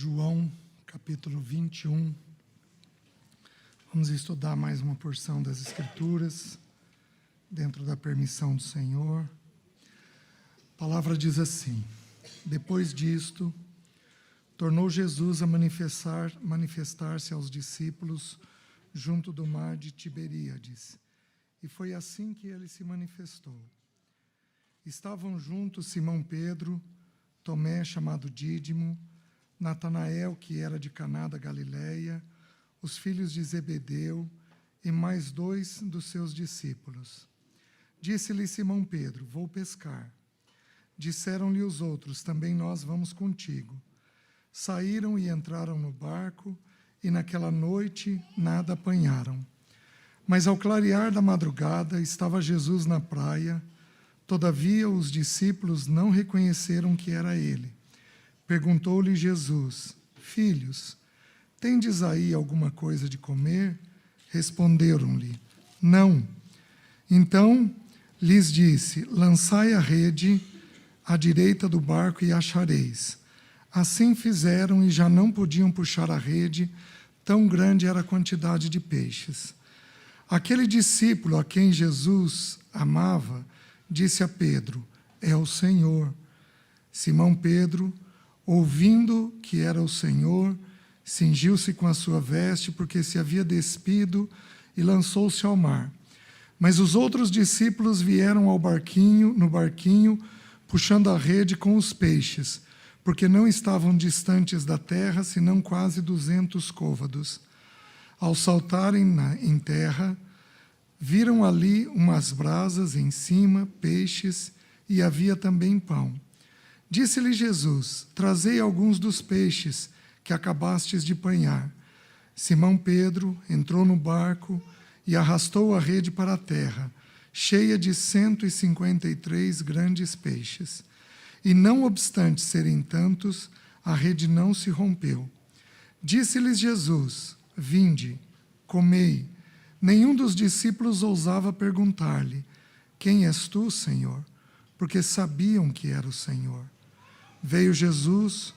João, capítulo 21. Vamos estudar mais uma porção das Escrituras, dentro da permissão do Senhor. A palavra diz assim: depois disto, tornou Jesus a manifestar-se aos discípulos junto do mar de Tiberíades, e foi assim que ele se manifestou. Estavam juntos Simão Pedro, Tomé, chamado Dídimo, Natanael, que era de Caná da Galileia, os filhos de Zebedeu e mais 2 dos seus discípulos. Disse-lhe Simão Pedro: vou pescar. Disseram-lhe os outros: também nós vamos contigo. Saíram e entraram no barco, e naquela noite nada apanharam. Mas ao clarear da madrugada estava Jesus na praia. Todavia os discípulos não reconheceram que era ele. Perguntou-lhe Jesus: filhos, tendes aí alguma coisa de comer? Responderam-lhe: não. Então lhes disse: lançai a rede à direita do barco e achareis. Assim fizeram e já não podiam puxar a rede, tão grande era a quantidade de peixes. Aquele discípulo a quem Jesus amava disse a Pedro: é o Senhor. Simão Pedro, ouvindo que era o Senhor, cingiu-se com a sua veste, porque se havia despido, e lançou-se ao mar. Mas os outros discípulos vieram no barquinho, puxando a rede com os peixes, porque não estavam distantes da terra, senão quase 200 côvados. Ao saltarem em terra, viram ali umas brasas em cima, peixes, e havia também pão. Disse-lhe Jesus: trazei alguns dos peixes que acabastes de apanhar. Simão Pedro entrou no barco e arrastou a rede para a terra, cheia de 153 grandes peixes. E não obstante serem tantos, a rede não se rompeu. Disse-lhes Jesus: vinde, comei. Nenhum dos discípulos ousava perguntar-lhe: quem és tu, Senhor? Porque sabiam que era o Senhor. Veio Jesus,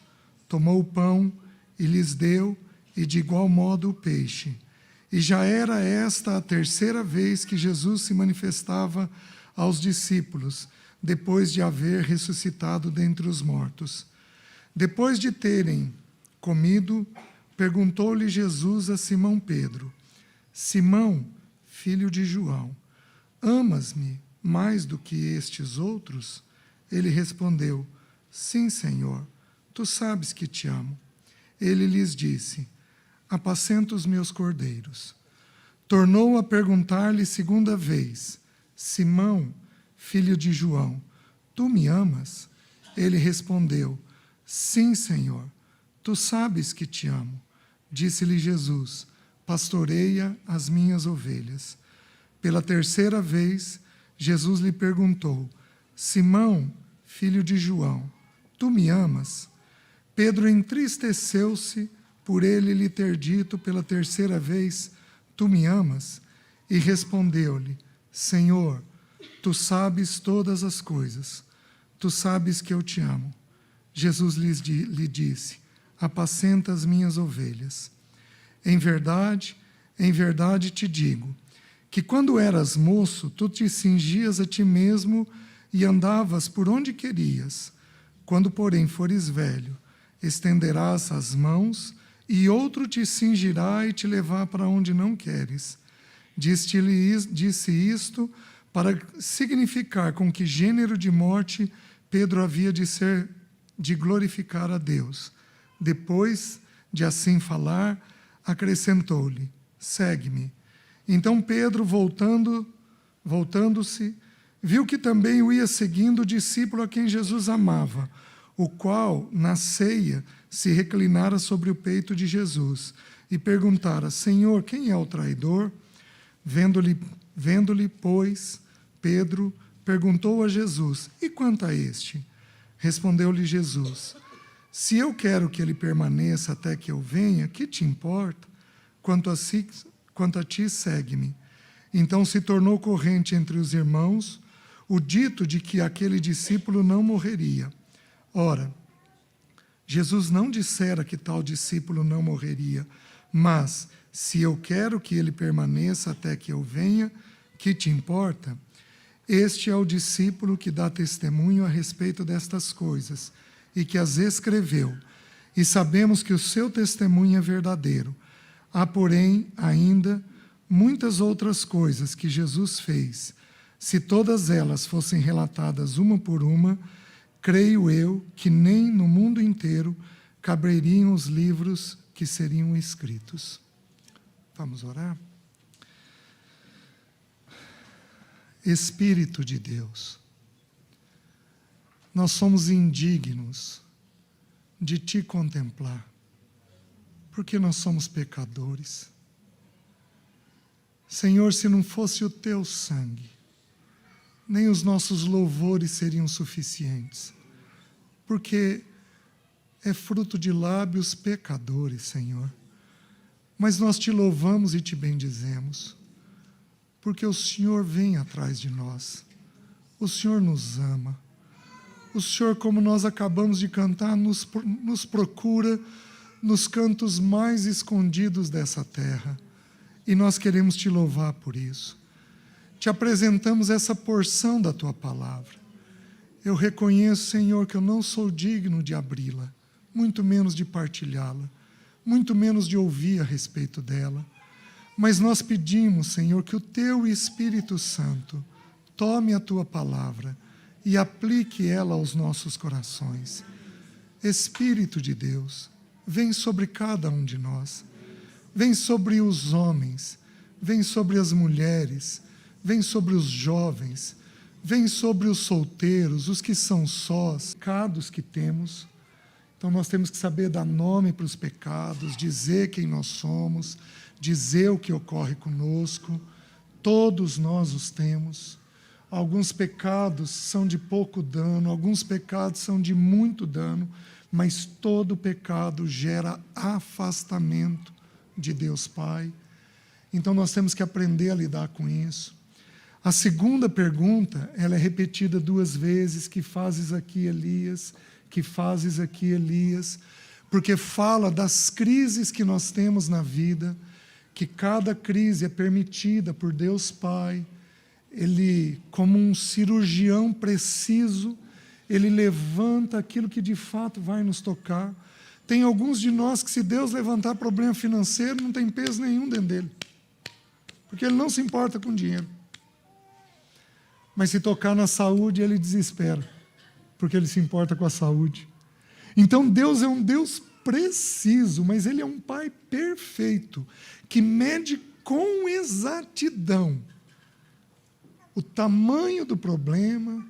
tomou o pão e lhes deu, e de igual modo o peixe. E já era esta a 3ª vez que Jesus se manifestava aos discípulos, depois de haver ressuscitado dentre os mortos. Depois de terem comido, perguntou-lhe Jesus a Simão Pedro: Simão, filho de João, amas-me mais do que estes outros? Ele respondeu: sim, Senhor, tu sabes que te amo. Ele lhes disse: apacenta os meus cordeiros. Tornou a perguntar-lhe 2ª vez: Simão, filho de João, tu me amas? Ele respondeu: sim, Senhor, tu sabes que te amo. Disse-lhe Jesus: pastoreia as minhas ovelhas. Pela 3ª vez, Jesus lhe perguntou: Simão, filho de João, tu me amas? Pedro entristeceu-se por ele lhe ter dito pela 3ª vez: tu me amas? E respondeu-lhe: Senhor, tu sabes todas as coisas, tu sabes que eu te amo. Jesus lhe disse: apacenta as minhas ovelhas. Em verdade te digo, que quando eras moço, tu te cingias a ti mesmo e andavas por onde querias. Quando, porém, fores velho, estenderás as mãos, e outro te cingirá e te levar para onde não queres. Disse isto para significar com que gênero de morte Pedro havia de glorificar a Deus. Depois de assim falar, acrescentou-lhe: segue-me. Então Pedro, voltando-se, viu que também o ia seguindo o discípulo a quem Jesus amava, o qual, na ceia, se reclinara sobre o peito de Jesus e perguntara: Senhor, quem é o traidor? Vendo-lhe, pois, Pedro perguntou a Jesus: e quanto a este? Respondeu-lhe Jesus: se eu quero que ele permaneça até que eu venha, que te importa? Quanto a ti, segue-me. Então se tornou corrente entre os irmãos o dito de que aquele discípulo não morreria. Ora, Jesus não dissera que tal discípulo não morreria, mas, se eu quero que ele permaneça até que eu venha, que te importa? Este é o discípulo que dá testemunho a respeito destas coisas e que as escreveu, e sabemos que o seu testemunho é verdadeiro. Há, porém, ainda muitas outras coisas que Jesus fez. Se todas elas fossem relatadas uma por uma, creio eu que nem no mundo inteiro caberiam os livros que seriam escritos. Vamos orar? Espírito de Deus, nós somos indignos de Te contemplar, porque nós somos pecadores. Senhor, se não fosse o Teu sangue, nem os nossos louvores seriam suficientes, porque é fruto de lábios pecadores, Senhor. Mas nós Te louvamos e Te bendizemos, porque o Senhor vem atrás de nós, o Senhor nos ama, o Senhor, como nós acabamos de cantar, nos procura nos cantos mais escondidos dessa terra, e nós queremos Te louvar por isso. Te apresentamos essa porção da Tua palavra. Eu reconheço, Senhor, que eu não sou digno de abri-la, muito menos de partilhá-la, muito menos de ouvir a respeito dela. Mas nós pedimos, Senhor, que o Teu Espírito Santo tome a Tua palavra e aplique ela aos nossos corações. Espírito de Deus, vem sobre cada um de nós. Vem sobre os homens, vem sobre as mulheres, vem sobre os jovens, vem sobre os solteiros, os que são sós, pecados que temos. Então nós temos que saber dar nome para os pecados, dizer quem nós somos, dizer o que ocorre conosco. Todos nós os temos. Alguns pecados são de pouco dano, alguns pecados são de muito dano, mas todo pecado gera afastamento de Deus Pai. Então nós temos que aprender a lidar com isso. A segunda pergunta, ela é repetida 2 vezes: que fazes aqui, Elias? Que fazes aqui, Elias? Porque fala das crises que nós temos na vida, que cada crise é permitida por Deus Pai. Ele, como um cirurgião preciso, ele levanta aquilo que de fato vai nos tocar. Tem alguns de nós que, se Deus levantar problema financeiro, não tem peso nenhum dentro dele, porque ele não se importa com dinheiro. Mas se tocar na saúde, ele desespera, porque ele se importa com a saúde. Então Deus é um Deus preciso, mas Ele é um Pai perfeito, que mede com exatidão o tamanho do problema,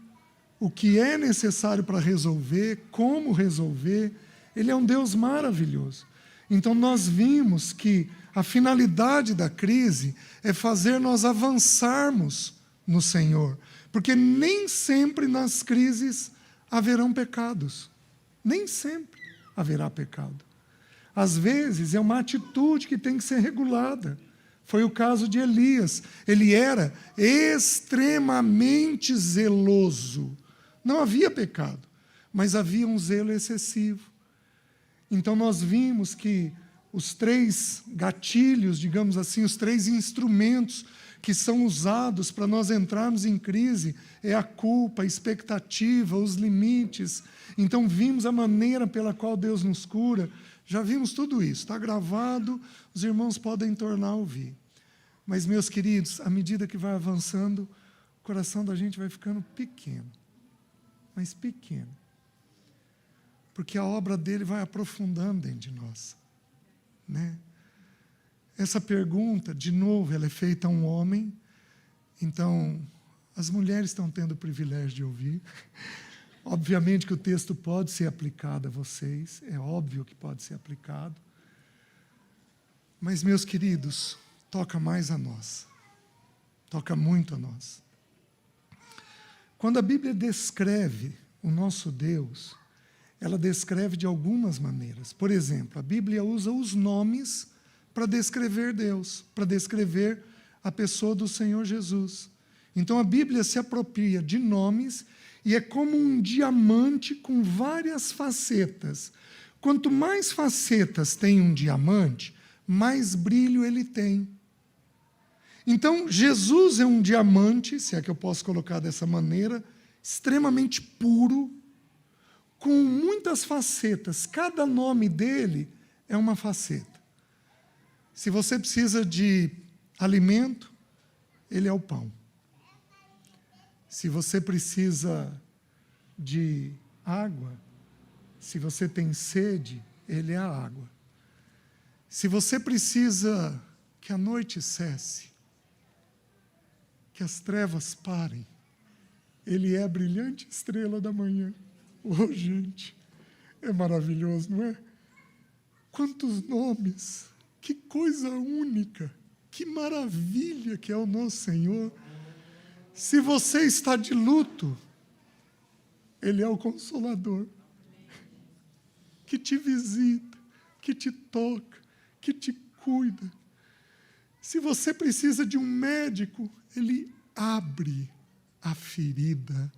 o que é necessário para resolver, como resolver. Ele é um Deus maravilhoso. Então nós vimos que a finalidade da crise é fazer nós avançarmos no Senhor, porque nem sempre nas crises haverão pecados, nem sempre haverá pecado. Às vezes é uma atitude que tem que ser regulada. Foi o caso de Elias. Ele era extremamente zeloso. Não havia pecado, mas havia um zelo excessivo. Então nós vimos que os 3 gatilhos, digamos assim, os 3 instrumentos que são usados para nós entrarmos em crise é a culpa, a expectativa, os limites. Então vimos a maneira pela qual Deus nos cura. Já vimos tudo isso, está gravado, os irmãos podem tornar a ouvir. Mas, meus queridos, à medida que vai avançando, o coração da gente vai ficando pequeno, mas pequeno, porque a obra dele vai aprofundando dentro de nós, né? Essa pergunta, de novo, ela é feita a um homem, então as mulheres estão tendo o privilégio de ouvir. Obviamente que o texto pode ser aplicado a vocês, é óbvio que pode ser aplicado, mas, meus queridos, toca mais a nós, toca muito a nós. Quando a Bíblia descreve o nosso Deus, ela descreve de algumas maneiras. Por exemplo, a Bíblia usa os nomes para descrever Deus, para descrever a pessoa do Senhor Jesus. Então a Bíblia se apropria de nomes e é como um diamante com várias facetas, Quanto mais facetas tem um diamante, mais brilho ele tem. Então, Jesus é um diamante, se é que eu posso colocar dessa maneira, extremamente puro, com muitas facetas. Cada nome dele é uma faceta. Se você precisa de alimento, ele é o pão. Se você precisa de água, se você tem sede, ele é a água. Se você precisa que a noite cesse, que as trevas parem, ele é a brilhante estrela da manhã. Oh, gente, é maravilhoso, não é? Quantos nomes, que coisa única, que maravilha que é o nosso Senhor. Se você está de luto, ele é o Consolador, que te visita, que te toca, que te cuida. Se você precisa de um médico, ele abre a ferida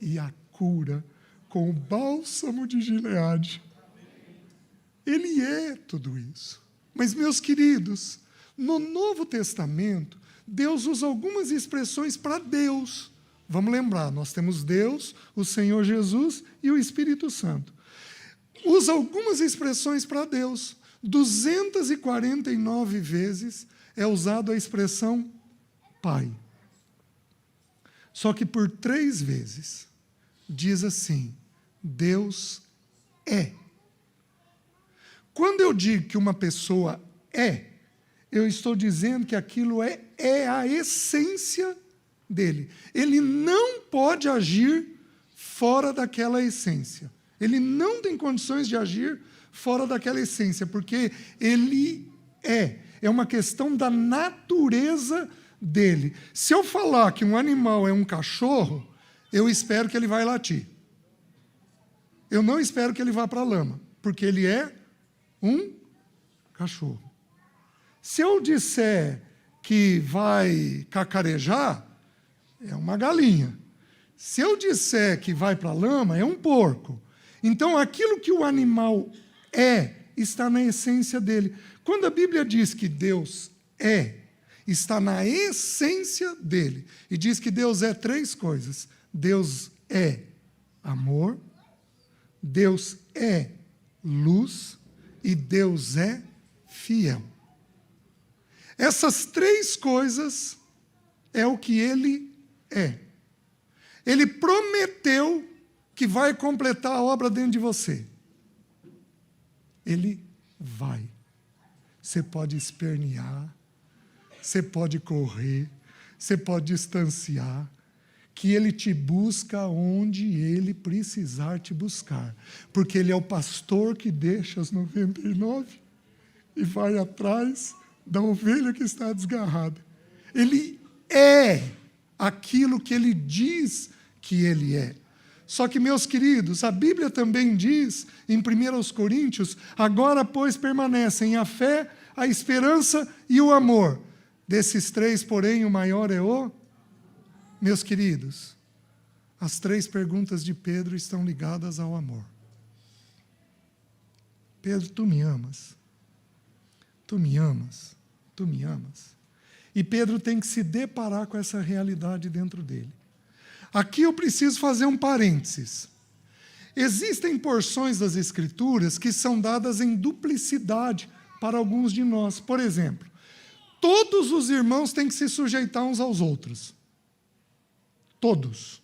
e a cura com o bálsamo de Gileade. Ele é tudo isso. Mas, meus queridos, no Novo Testamento, Deus usa algumas expressões para Deus. Vamos lembrar, nós temos Deus, o Senhor Jesus e o Espírito Santo. Usa algumas expressões para Deus. 249 vezes é usado a expressão Pai. Só que por 3 vezes diz assim, Deus é. Quando eu digo que uma pessoa é, eu estou dizendo que aquilo é a essência dele. Ele não pode agir fora daquela essência. Ele não tem condições de agir fora daquela essência, porque ele é. É uma questão da natureza dele. Se eu falar que um animal é um cachorro, eu espero que ele vai latir. Eu não espero que ele vá para a lama, porque ele é um cachorro. Se eu disser que vai cacarejar, é uma galinha. Se eu disser que vai para a lama, é um porco. Então, aquilo que o animal é, está na essência dele. Quando a Bíblia diz que Deus é, está na essência dele. E diz que Deus é 3 coisas. Deus é amor, Deus é luz e Deus é fiel. Essas 3 coisas é o que ele é. Ele prometeu que vai completar a obra dentro de você. Ele vai. Você pode espernear, você pode correr, você pode distanciar, que ele te busca onde ele precisar te buscar. Porque ele é o pastor que deixa as 99 e vai atrás da ovelha que está desgarrada. Ele é aquilo que ele diz que ele é. Só que, meus queridos, a Bíblia também diz, em 1 Coríntios, agora, pois, permanecem a fé, a esperança e o amor. Desses 3, porém, o maior é o... Meus queridos, as 3 perguntas de Pedro estão ligadas ao amor. Pedro, tu me amas? Tu me amas? Tu me amas? E Pedro tem que se deparar com essa realidade dentro dele. Aqui eu preciso fazer um parênteses. Existem porções das Escrituras que são dadas em duplicidade para alguns de nós. Por exemplo, todos os irmãos têm que se sujeitar uns aos outros. Todos.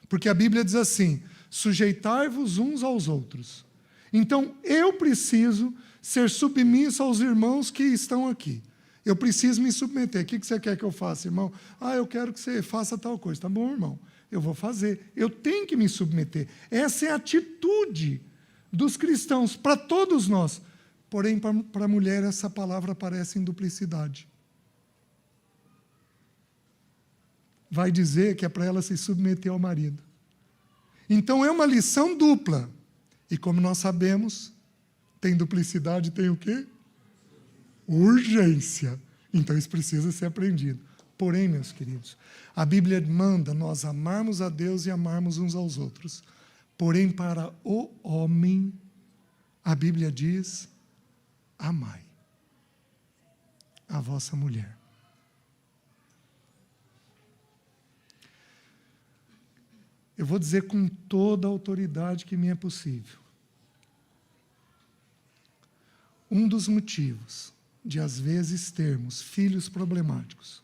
Porque a Bíblia diz assim, sujeitai-vos uns aos outros. Então, eu preciso ser submisso aos irmãos que estão aqui. Eu preciso me submeter. O que você quer que eu faça, irmão? Eu quero que você faça tal coisa. Tá bom, irmão? Eu vou fazer. Eu tenho que me submeter. Essa é a atitude dos cristãos, para todos nós. Porém, para a mulher, essa palavra aparece em duplicidade. Vai dizer que é para ela se submeter ao marido. Então, é uma lição dupla. E como nós sabemos, tem duplicidade, tem o quê? Urgência. Então, isso precisa ser aprendido. Porém, meus queridos, a Bíblia manda nós amarmos a Deus e amarmos uns aos outros. Porém, para o homem, A Bíblia diz: amai a vossa mulher. Eu vou dizer com toda a autoridade que me é possível. Um dos motivos de, às vezes, termos filhos problemáticos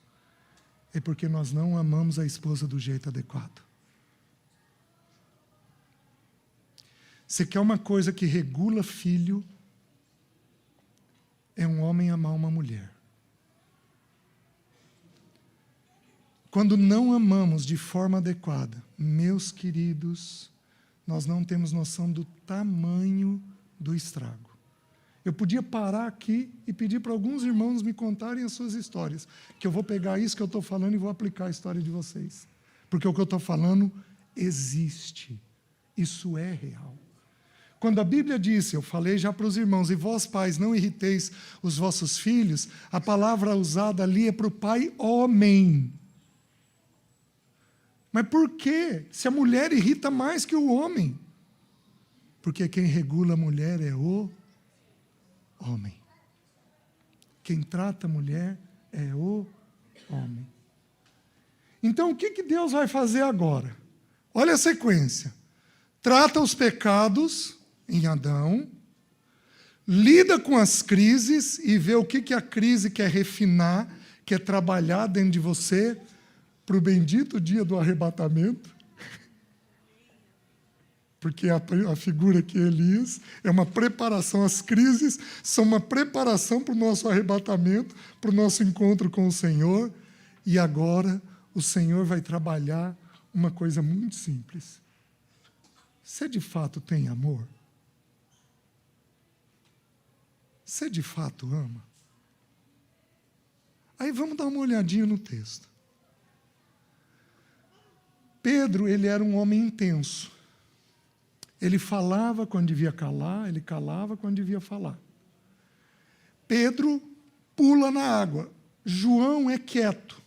é porque nós não amamos a esposa do jeito adequado. Você quer uma coisa que regula filho? É um homem amar uma mulher. Quando não amamos de forma adequada, meus queridos, nós não temos noção do tamanho do estrago. Eu podia parar aqui e pedir para alguns irmãos me contarem as suas histórias, que eu vou pegar isso que eu estou falando e vou aplicar a história de vocês. Porque o que eu estou falando existe. Isso é real. Quando a Bíblia disse, eu falei já para os irmãos, e vós pais não irriteis os vossos filhos, a palavra usada ali é para o pai homem. Mas por quê? Se a mulher irrita mais que o homem? Porque quem regula a mulher é o homem. Quem trata a mulher é o homem. Então, o que Deus vai fazer agora? Olha a sequência. Trata os pecados em Adão, lida com as crises e vê o que a crise quer refinar, quer trabalhar dentro de você, para o bendito dia do arrebatamento, porque a figura que é Elias é uma preparação, as crises são uma preparação para o nosso arrebatamento, para o nosso encontro com o Senhor, e agora o Senhor vai trabalhar uma coisa muito simples. Você de fato tem amor? Você de fato ama? Aí vamos dar uma olhadinha no texto. Pedro, ele era um homem intenso. Ele falava quando devia calar, ele calava quando devia falar. Pedro pula na água. João é quieto.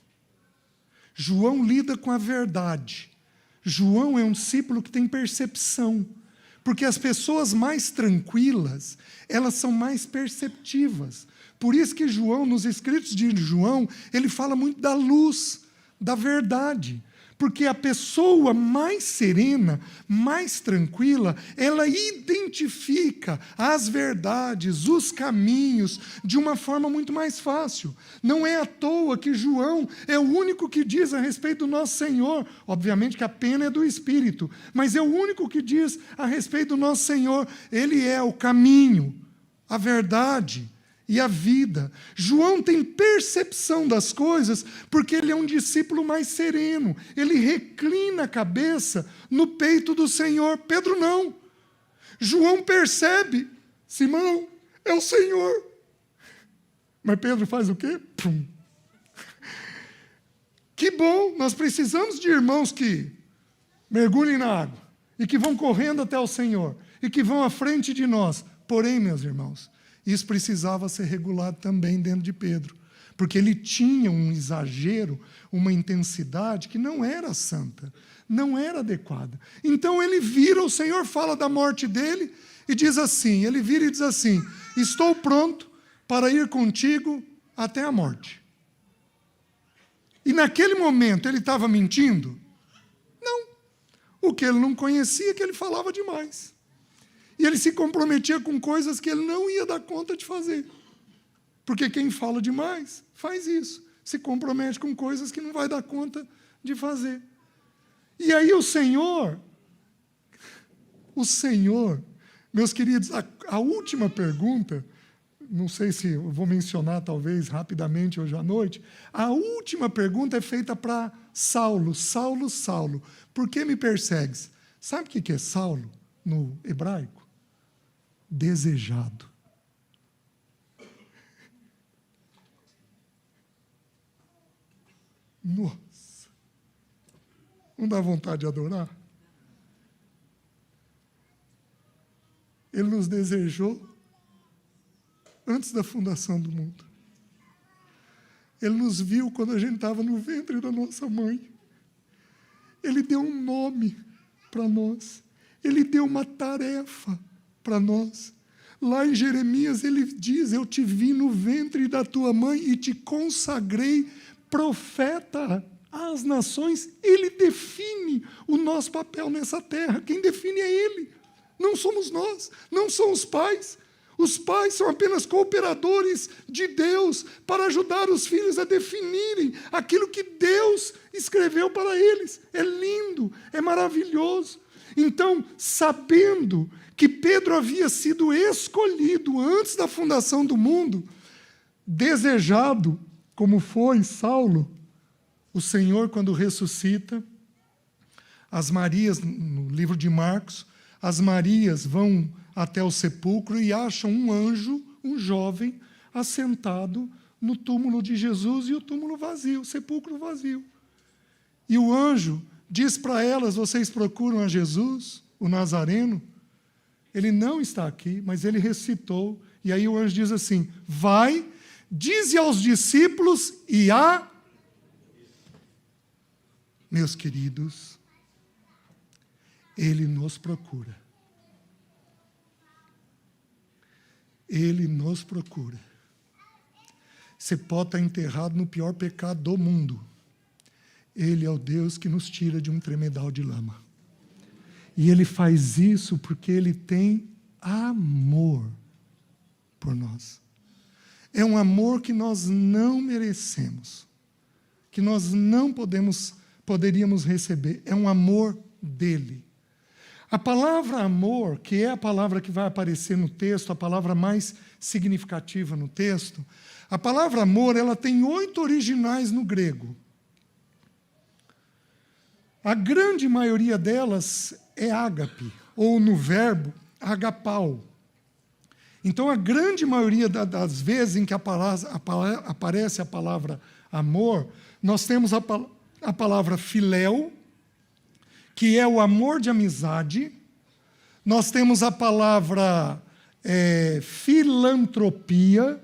João lida com a verdade. João é um discípulo que tem percepção. Porque as pessoas mais tranquilas, elas são mais perceptivas. Por isso que João, nos escritos de João, ele fala muito da luz, da verdade. Porque a pessoa mais serena, mais tranquila, ela identifica as verdades, os caminhos, de uma forma muito mais fácil. Não é à toa que João é o único que diz a respeito do nosso Senhor. Obviamente que a pena é do Espírito, mas é o único que diz a respeito do nosso Senhor. Ele é o caminho, a verdade e a vida. João tem percepção das coisas porque ele é um discípulo mais sereno. Ele reclina a cabeça no peito do Senhor. Pedro não. João percebe, Simão, é o Senhor. Mas Pedro faz o quê? Pum. Que bom, nós precisamos de irmãos que mergulhem na água e que vão correndo até o Senhor e que vão à frente de nós. Porém, meus irmãos, isso precisava ser regulado também dentro de Pedro, porque ele tinha um exagero, uma intensidade que não era santa, não era adequada. Então ele vira, o Senhor fala da morte dele e diz assim, ele vira e diz assim, estou pronto para ir contigo até a morte. E naquele momento ele estava mentindo? Não. O que ele não conhecia é que ele falava demais. E ele se comprometia com coisas que ele não ia dar conta de fazer. Porque quem fala demais faz isso. Se compromete com coisas que não vai dar conta de fazer. E aí o Senhor, meus queridos, a última pergunta, não sei se eu vou mencionar talvez rapidamente hoje à noite, a última pergunta é feita para Saulo. Saulo, Saulo, por que me persegues? Sabe o que é Saulo no hebraico? Desejado. Nossa, não dá vontade de adorar? Ele nos desejou antes da fundação do mundo. Ele nos viu quando a gente estava no ventre da nossa mãe. Ele deu um nome para nós. Ele deu uma tarefa para nós. Lá em Jeremias ele diz: eu te vi no ventre da tua mãe e te consagrei profeta às nações. Ele define o nosso papel nessa terra. Quem define é ele. Não somos nós, não são os pais. Os pais são apenas cooperadores de Deus para ajudar os filhos a definirem aquilo que Deus escreveu para eles. É lindo, é maravilhoso. Então, sabendo que Pedro havia sido escolhido antes da fundação do mundo, desejado, como foi Saulo, o Senhor, quando ressuscita, as Marias, no livro de Marcos, as Marias vão até o sepulcro e acham um anjo, um jovem, assentado no túmulo de Jesus, e o túmulo vazio, o sepulcro vazio. E o anjo diz para elas: vocês procuram a Jesus, o Nazareno? Ele não está aqui, mas ele ressuscitou. E aí o anjo diz assim: vai, dize aos discípulos e a... Meus queridos, ele nos procura. Ele nos procura. Você pode estar enterrado no pior pecado do mundo. Ele é o Deus que nos tira de um tremedal de lama. E ele faz isso porque ele tem amor por nós. É um amor que nós não merecemos, que nós não poderíamos receber. É um amor dele. A palavra amor, que é a palavra que vai aparecer no texto, a palavra mais significativa no texto, a palavra amor, ela tem 8 originais no grego. A grande maioria delas é ágape, ou no verbo, agapau. Então, a grande maioria das vezes em que aparece a palavra amor, nós temos a palavra filéu, que é o amor de amizade. Nós temos a palavra filantropia,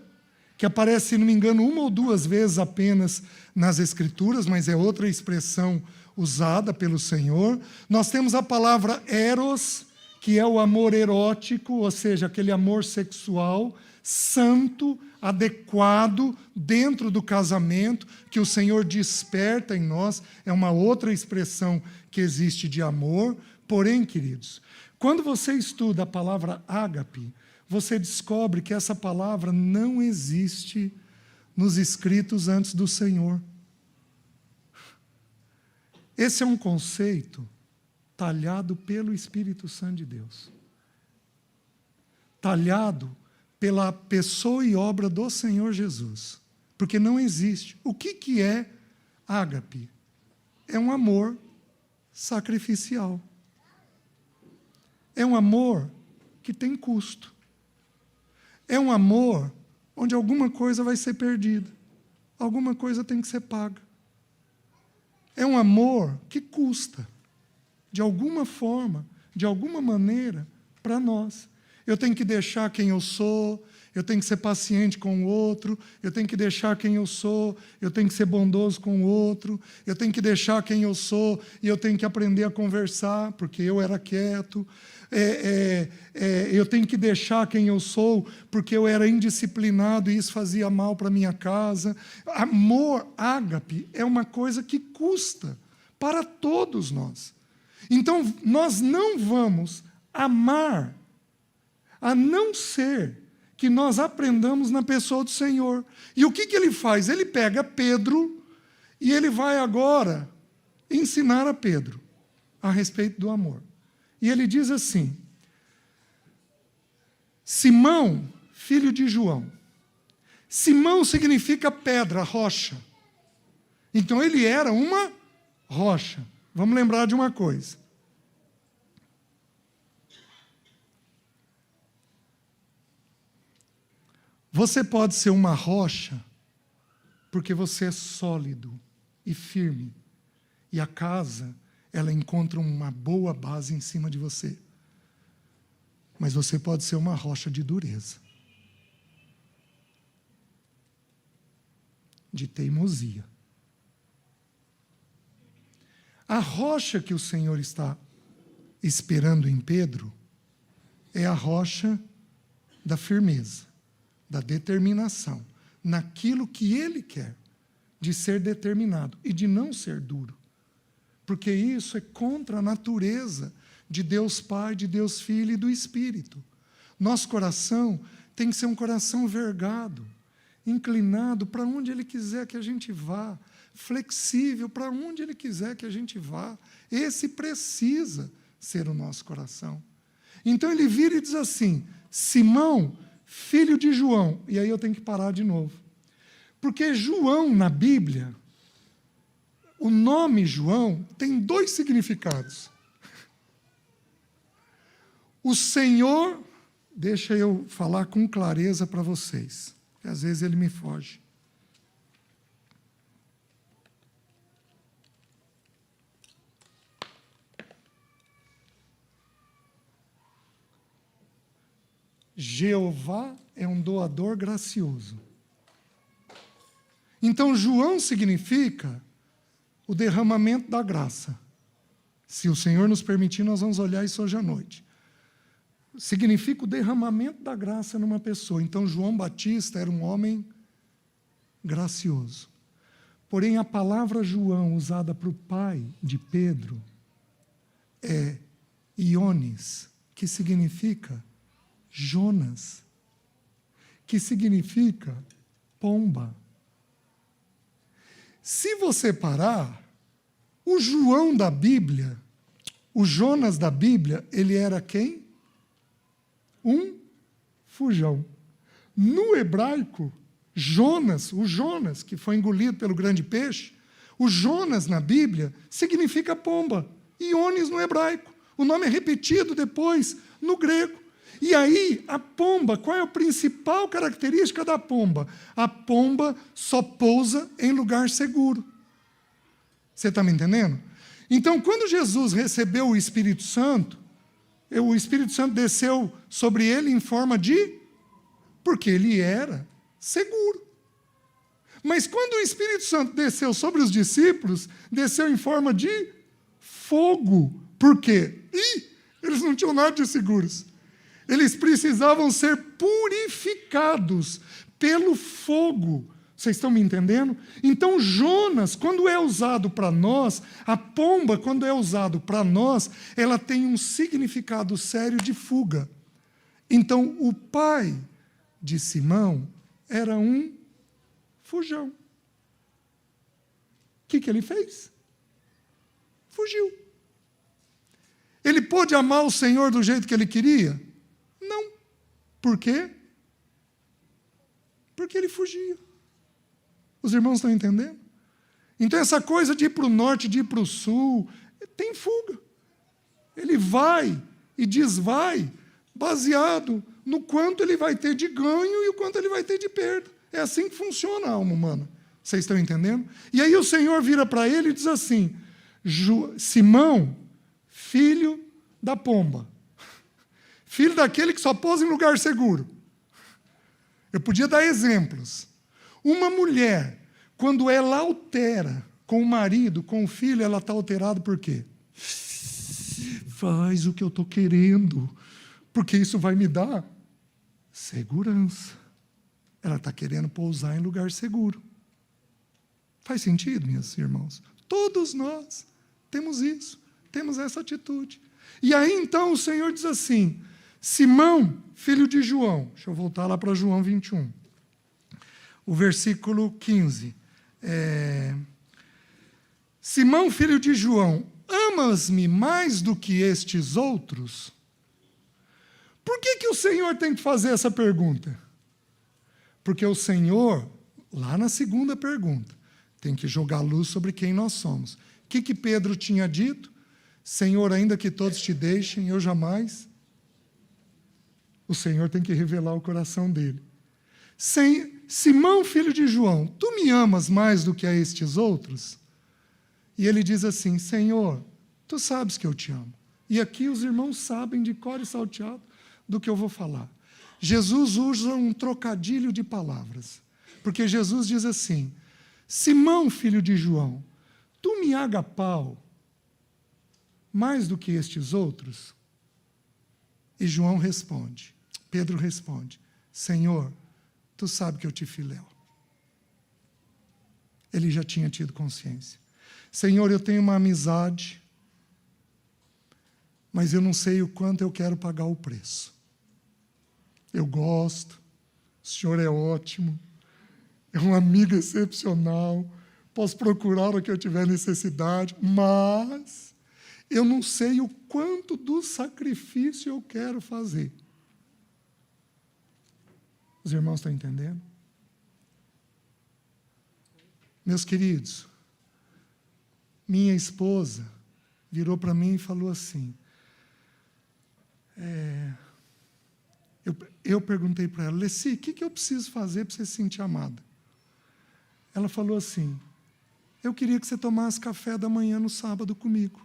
que aparece, se não me engano, 1 ou 2 vezes apenas nas Escrituras, mas é outra expressão usada pelo Senhor. Nós temos a palavra eros, que é o amor erótico, ou seja, aquele amor sexual, santo, adequado, dentro do casamento, que o Senhor desperta em nós. É uma outra expressão que existe de amor. Porém, queridos, quando você estuda a palavra ágape, você descobre que essa palavra não existe nos escritos antes do Senhor. Esse é um conceito talhado pelo Espírito Santo de Deus. Talhado pela pessoa e obra do Senhor Jesus. Porque não existe. O que é ágape? É um amor sacrificial. É um amor que tem custo. É um amor onde alguma coisa vai ser perdida. Alguma coisa tem que ser paga. É um amor que custa, de alguma forma, de alguma maneira, para nós. Eu tenho que deixar quem eu sou, eu tenho que ser paciente com o outro, eu tenho que deixar quem eu sou, eu tenho que ser bondoso com o outro, eu tenho que deixar quem eu sou e eu tenho que aprender a conversar, porque eu era quieto. Eu tenho que deixar quem eu sou, porque eu era indisciplinado e isso fazia mal para a minha casa. Amor, ágape, é uma coisa que custa para todos nós. Então, nós não vamos amar a não ser que nós aprendamos na pessoa do Senhor. E o que ele faz? Ele pega Pedro e ele vai agora ensinar a Pedro a respeito do amor. E ele diz assim: Simão, filho de João. Simão significa pedra, rocha. Então ele era uma rocha. Vamos lembrar de uma coisa. Você pode ser uma rocha porque você é sólido e firme. E a casa, ela encontra uma boa base em cima de você. Mas você pode ser uma rocha de dureza, de teimosia. A rocha que o Senhor está esperando em Pedro é a rocha da firmeza, da determinação, naquilo que ele quer, de ser determinado e de não ser duro. Porque isso é contra a natureza de Deus Pai, de Deus Filho e do Espírito. Nosso coração tem que ser um coração vergado, inclinado para onde Ele quiser que a gente vá, flexível para onde Ele quiser que a gente vá. Esse precisa ser o nosso coração. Então ele vira e diz assim: Simão, filho de João. E aí eu tenho que parar de novo. Porque João, na Bíblia, o nome João tem 2 significados. O Senhor, deixa eu falar com clareza para vocês, que às vezes ele me foge. Jeová é um doador gracioso. Então, João significa o derramamento da graça. Se o Senhor nos permitir, nós vamos olhar isso hoje à noite. Significa o derramamento da graça numa pessoa. Então, João Batista era um homem gracioso. Porém, a palavra João, usada para o pai de Pedro, é Iones, que significa Jonas, que significa pomba. Se você parar, o João da Bíblia, o Jonas da Bíblia, ele era quem? Um fujão. No hebraico, Jonas, o Jonas, que foi engolido pelo grande peixe, o Jonas na Bíblia significa pomba. Iones no hebraico. O nome é repetido depois no grego. E aí, a pomba, qual é a principal característica da pomba? A pomba só pousa em lugar seguro. Você está me entendendo? Então, quando Jesus recebeu o Espírito Santo desceu sobre ele em forma de... Porque ele era seguro. Mas quando o Espírito Santo desceu sobre os discípulos, desceu em forma de fogo. Por quê? Eles não tinham nada de seguros. Eles precisavam ser purificados pelo fogo. Vocês estão me entendendo? Então, Jonas, quando é usado para nós, a pomba, quando é usado para nós, ela tem um significado sério de fuga. Então, o pai de Simão era um fujão. O que ele fez? Fugiu. Ele pôde amar o Senhor do jeito que ele queria? Não. Por quê? Porque ele fugia. Os irmãos estão entendendo? Então, essa coisa de ir para o norte, de ir para o sul, tem fuga. Ele vai e desvai, baseado no quanto ele vai ter de ganho e o quanto ele vai ter de perda. É assim que funciona a alma humana. Vocês estão entendendo? E aí o Senhor vira para ele e diz assim: Simão, filho da pomba. Filho daquele que só pousa em lugar seguro. Eu podia dar exemplos. Uma mulher, quando ela altera com o marido, com o filho, ela está alterada por quê? Faz o que eu estou querendo, porque isso vai me dar segurança. Ela está querendo pousar em lugar seguro. Faz sentido, meus irmãos? Todos nós temos isso, temos essa atitude. E aí, então, o Senhor diz assim: Simão, filho de João. Deixa eu voltar lá para João 21. O versículo 15. Simão, filho de João, amas-me mais do que estes outros? Por que o Senhor tem que fazer essa pergunta? Porque o Senhor, lá na segunda pergunta, tem que jogar luz sobre quem nós somos. O que Pedro tinha dito? Senhor, ainda que todos te deixem, eu jamais... O Senhor tem que revelar o coração dele. Simão, filho de João, tu me amas mais do que a estes outros? E ele diz assim: Senhor, tu sabes que eu te amo. E aqui os irmãos sabem de cor e salteado do que eu vou falar. Jesus usa um trocadilho de palavras. Porque Jesus diz assim: Simão, filho de João, tu me agapau mais do que estes outros? E João responde: Pedro responde: Senhor, tu sabe que eu te filéu. Ele já tinha tido consciência. Senhor, eu tenho uma amizade, mas eu não sei o quanto eu quero pagar o preço. Eu gosto, o senhor é ótimo, é um amigo excepcional, posso procurar o que eu tiver necessidade, mas eu não sei o quanto do sacrifício eu quero fazer. Os irmãos estão entendendo? Meus queridos, minha esposa virou para mim e falou assim, eu perguntei para ela, Leci, o que eu preciso fazer para você se sentir amada? Ela falou assim, eu queria que você tomasse café da manhã no sábado comigo.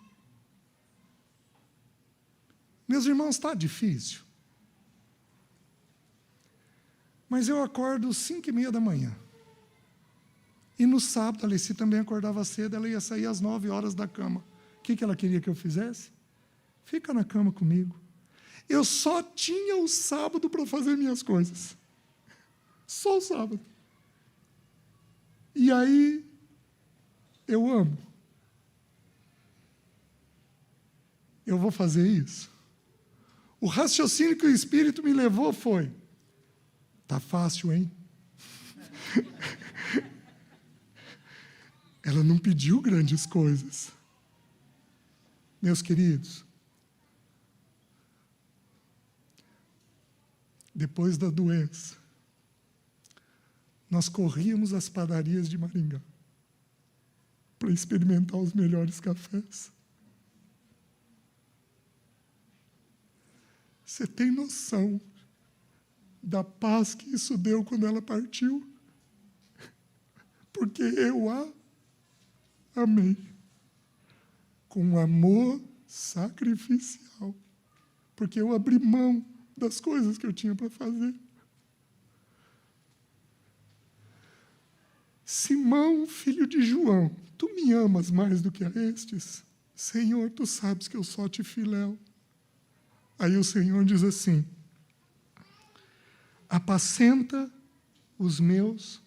Meus irmãos, está difícil. Mas eu acordo 5h30 da manhã. E no sábado, a Leci também acordava cedo, ela ia sair às 9 horas da cama. O que ela queria que eu fizesse? Fica na cama comigo. Eu só tinha o sábado para fazer minhas coisas. Só o sábado. E aí, eu amo. Eu vou fazer isso. O raciocínio que o Espírito me levou foi, tá fácil, hein? Ela não pediu grandes coisas. Meus queridos, depois da doença, nós corríamos às padarias de Maringá para experimentar os melhores cafés. Você tem noção da paz que isso deu quando ela partiu? Porque eu a amei com um amor sacrificial, porque eu abri mão das coisas que eu tinha para fazer. Simão, filho de João, tu me amas mais do que a estes? Senhor, tu sabes que eu só te filéu. Aí o Senhor diz assim, apacenta os meus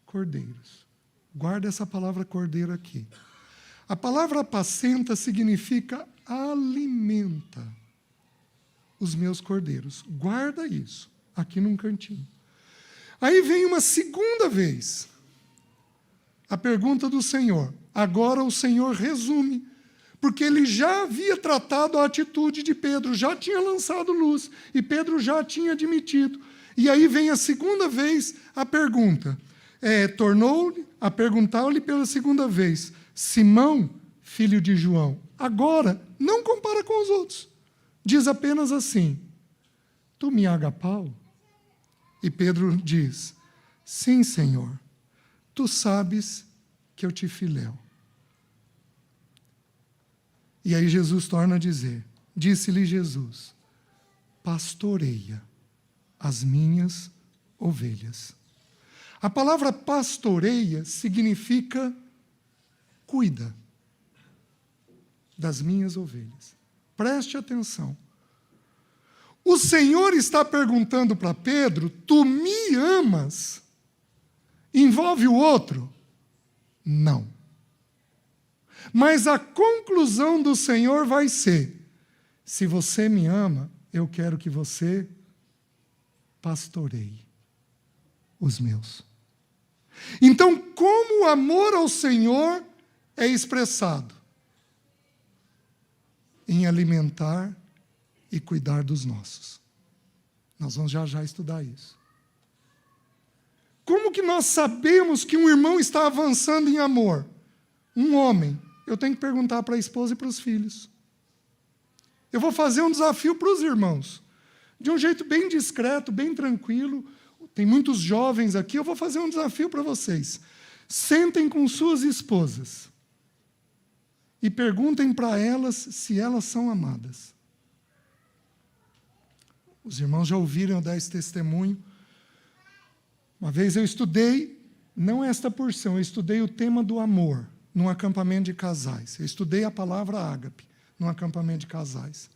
cordeiros. Guarda essa palavra cordeiro aqui. A palavra apacenta significa alimenta os meus cordeiros. Guarda isso, aqui num cantinho. Aí vem uma segunda vez a pergunta do Senhor. Agora o Senhor resume, porque ele já havia tratado a atitude de Pedro, já tinha lançado luz, e Pedro já tinha admitido. E aí vem a segunda vez a pergunta. Tornou-lhe a perguntar-lhe pela segunda vez, Simão, filho de João, agora não compara com os outros. Diz apenas assim, tu me agapau? E Pedro diz, sim, Senhor, tu sabes que eu te filéu. E aí Jesus torna a dizer, disse-lhe Jesus, pastoreia as minhas ovelhas. A palavra pastoreia significa cuida das minhas ovelhas. Preste atenção. O Senhor está perguntando para Pedro, tu me amas? Envolve o outro? Não. Mas a conclusão do Senhor vai ser, se você me ama, eu quero que você pastoreie os meus. Então, como o amor ao Senhor é expressado? Em alimentar e cuidar dos nossos. Nós vamos já estudar isso. Como que nós sabemos que um irmão está avançando em amor? Um homem, eu tenho que perguntar para a esposa e para os filhos. Eu vou fazer um desafio para os irmãos. De um jeito bem discreto, bem tranquilo. Tem muitos jovens aqui, eu vou fazer um desafio para vocês. Sentem com suas esposas e perguntem para elas se elas são amadas. Os irmãos já ouviram eu dar esse testemunho. Uma vez eu estudei, não esta porção, eu estudei o tema do amor num acampamento de casais. Eu estudei a palavra ágape num acampamento de casais.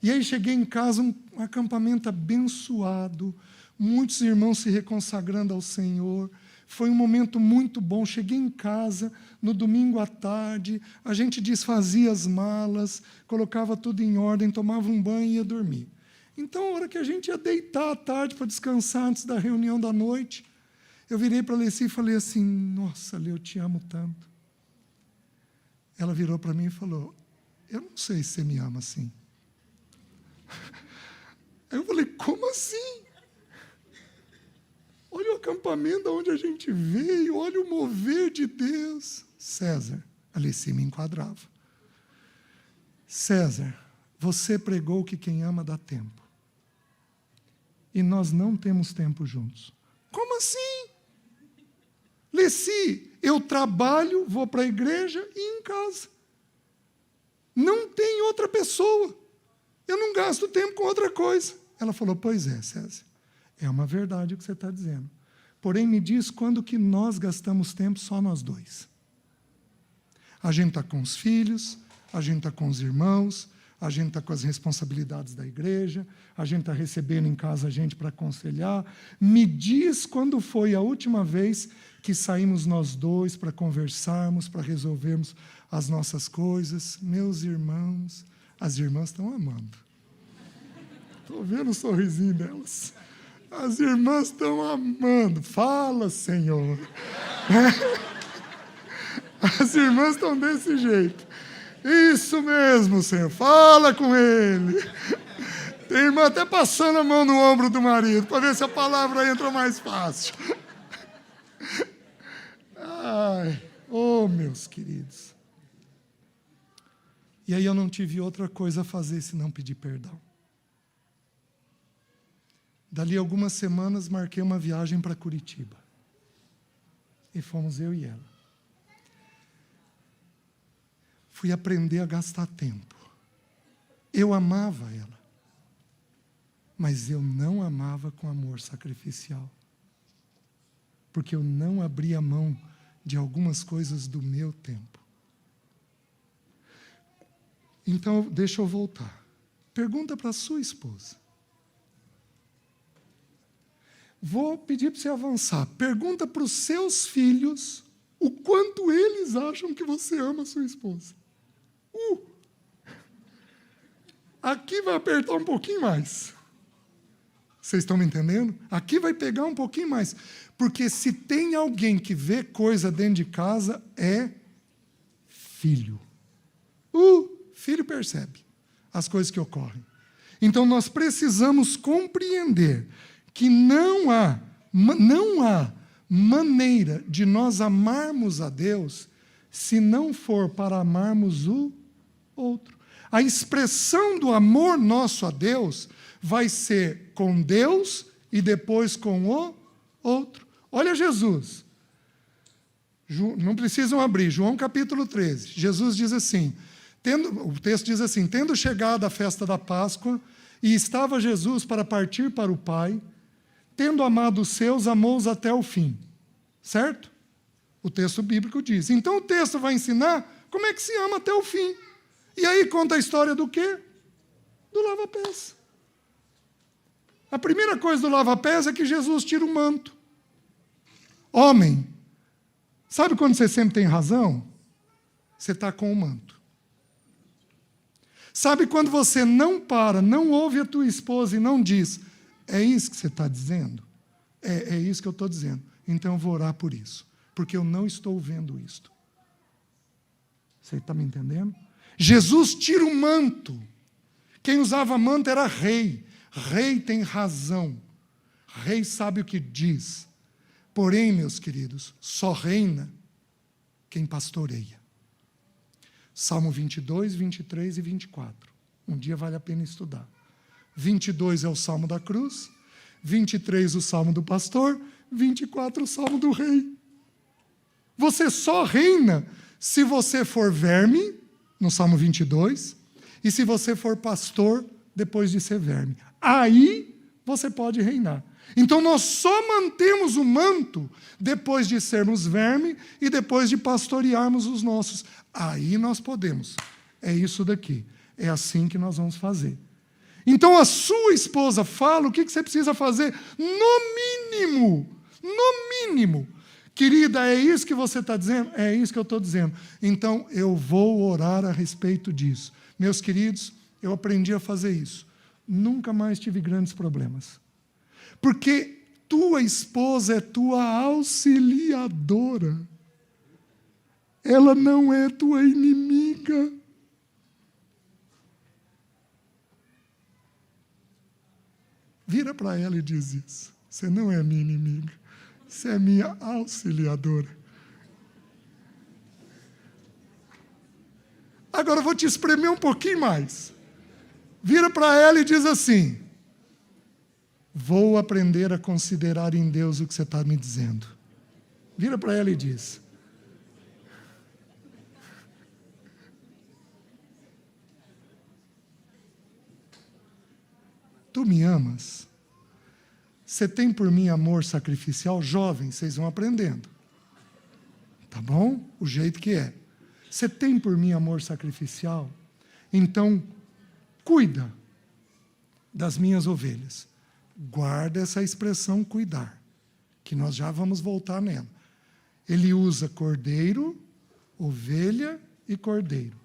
E aí cheguei em casa, um acampamento abençoado, muitos irmãos se reconsagrando ao Senhor. Foi um momento muito bom. Cheguei em casa, no domingo à tarde, a gente desfazia as malas, colocava tudo em ordem, tomava um banho e ia dormir. Então, a hora que a gente ia deitar à tarde para descansar antes da reunião da noite, eu virei para a Leci e falei assim, nossa, Lê, eu te amo tanto. Ela virou para mim e falou, eu não sei se você me ama assim. Aí eu falei, como assim? Olha o acampamento onde a gente veio, olha o mover de Deus. César, a Leci me enquadrava. César, você pregou que quem ama dá tempo. E nós não temos tempo juntos. Como assim? Leci, eu trabalho, vou para a igreja e em casa. Não tem outra pessoa. Eu não gasto tempo com outra coisa. Ela falou, pois é, César, é uma verdade o que você está dizendo. Porém, me diz quando que nós gastamos tempo só nós dois. A gente está com os filhos, a gente está com os irmãos, a gente está com as responsabilidades da igreja, a gente está recebendo em casa a gente para aconselhar. Me diz quando foi a última vez que saímos nós dois para conversarmos, para resolvermos as nossas coisas. Meus irmãos, as irmãs estão amando. Estou vendo o sorrisinho delas. As irmãs estão amando. Fala, Senhor. As irmãs estão desse jeito. Isso mesmo, Senhor. Fala com ele. Tem irmã até passando a mão no ombro do marido, para ver se a palavra entra mais fácil. Ai, oh, meus queridos. E aí eu não tive outra coisa a fazer senão pedir perdão. Dali algumas semanas, marquei uma viagem para Curitiba. E fomos eu e ela. Fui aprender a gastar tempo. Eu amava ela. Mas eu não amava com amor sacrificial. Porque eu não abria mão de algumas coisas do meu tempo. Então, deixa eu voltar. Pergunta para a sua esposa. Vou pedir para você avançar. Pergunta para os seus filhos o quanto eles acham que você ama a sua esposa. Aqui vai apertar um pouquinho mais. Vocês estão me entendendo? Aqui vai pegar um pouquinho mais. Porque se tem alguém que vê coisa dentro de casa, é filho. Filho percebe as coisas que ocorrem. Então, nós precisamos compreender que não há maneira de nós amarmos a Deus se não for para amarmos o outro. A expressão do amor nosso a Deus vai ser com Deus e depois com o outro. Olha Jesus. Não precisam abrir. João capítulo 13. Jesus diz assim, o texto diz assim, tendo chegado a festa da Páscoa, e estava Jesus para partir para o Pai, tendo amado os seus, amou-os até o fim. Certo? O texto bíblico diz. Então o texto vai ensinar como é que se ama até o fim. E aí conta a história do quê? Do lava-pés. A primeira coisa do lava-pés é que Jesus tira o manto. Homem, sabe quando você sempre tem razão? Você está com o manto. Sabe quando você não para, não ouve a tua esposa e não diz, é isso que você está dizendo? É isso que eu estou dizendo. Então eu vou orar por isso, porque eu não estou vendo isto. Você está me entendendo? Jesus tira o manto. Quem usava manto era rei. Rei tem razão. Rei sabe o que diz. Porém, meus queridos, só reina quem pastoreia. Salmo 22, 23 e 24. Um dia vale a pena estudar. 22 é o Salmo da cruz, 23 o Salmo do pastor, 24 o Salmo do rei. Você só reina se você for verme, no Salmo 22, e se você for pastor, depois de ser verme. Aí você pode reinar. Então nós só mantemos o manto depois de sermos verme e depois de pastorearmos os nossos. Aí nós podemos. É isso daqui. É assim que nós vamos fazer. Então a sua esposa fala o que você precisa fazer, no mínimo. Querida, é isso que você está dizendo? É isso que eu estou dizendo. Então eu vou orar a respeito disso. Meus queridos, eu aprendi a fazer isso. Nunca mais tive grandes problemas. Porque tua esposa é tua auxiliadora. Ela não é tua inimiga. Vira para ela e diz isso. Você não é minha inimiga. Você é minha auxiliadora. Agora eu vou te espremer um pouquinho mais. Vira para ela e diz assim: vou aprender a considerar em Deus o que você está me dizendo. Vira para ela e diz: tu me amas? Você tem por mim amor sacrificial? Jovens, vocês vão aprendendo. Tá bom? O jeito que é. Você tem por mim amor sacrificial? Então, cuida das minhas ovelhas. Guarda essa expressão cuidar, que nós já vamos voltar nela. Ele usa cordeiro, ovelha e cordeiro.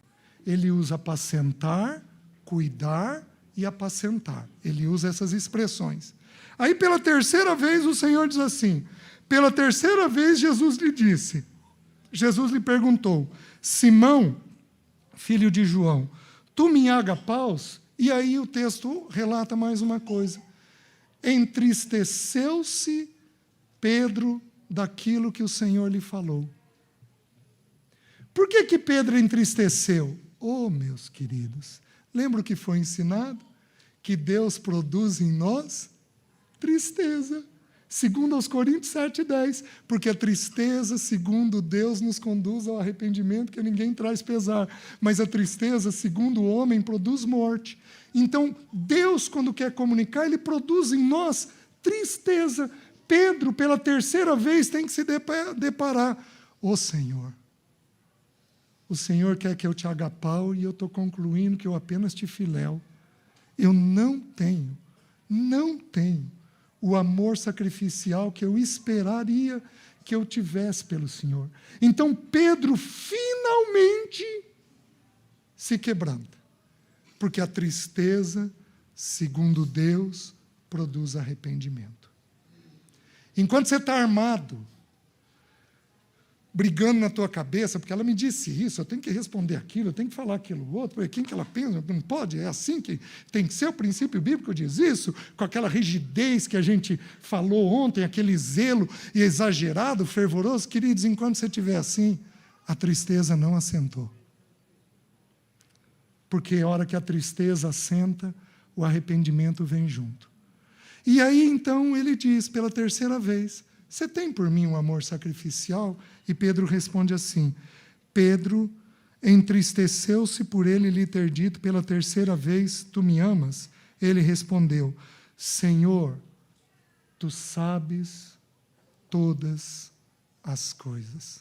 Ele usa apacentar, cuidar e apacentar. Ele usa essas expressões. Aí, pela terceira vez, o Senhor diz assim, pela terceira vez Jesus lhe perguntou, Simão, filho de João, tu me agapaus? E aí o texto relata mais uma coisa. Entristeceu-se Pedro daquilo que o Senhor lhe falou. Por que Pedro entristeceu? Oh, meus queridos, lembra o que foi ensinado? Que Deus produz em nós tristeza. Segundo aos Coríntios 7:10, porque a tristeza, segundo Deus, nos conduz ao arrependimento, que ninguém traz pesar. Mas a tristeza, segundo o homem, produz morte. Então, Deus, quando quer comunicar, Ele produz em nós tristeza. Pedro, pela terceira vez, tem que se deparar. Ô Senhor, o Senhor quer que eu te agapau e eu estou concluindo que eu apenas te filéu. Eu não tenho o amor sacrificial que eu esperaria que eu tivesse pelo Senhor. Então Pedro finalmente se quebranta, porque a tristeza, segundo Deus, produz arrependimento. Enquanto você está armado, brigando na tua cabeça, porque ela me disse isso, eu tenho que responder aquilo, eu tenho que falar aquilo outro, porque quem que ela pensa, não pode, é assim que tem que ser, o princípio bíblico diz isso, com aquela rigidez que a gente falou ontem, aquele zelo e exagerado, fervoroso. Queridos, enquanto você estiver assim, a tristeza não assentou. Porque a hora que a tristeza assenta, o arrependimento vem junto. E aí, então, ele diz, pela terceira vez, você tem por mim um amor sacrificial? E Pedro responde assim, Pedro entristeceu-se por ele lhe ter dito pela terceira vez, tu me amas? Ele respondeu, Senhor, tu sabes todas as coisas.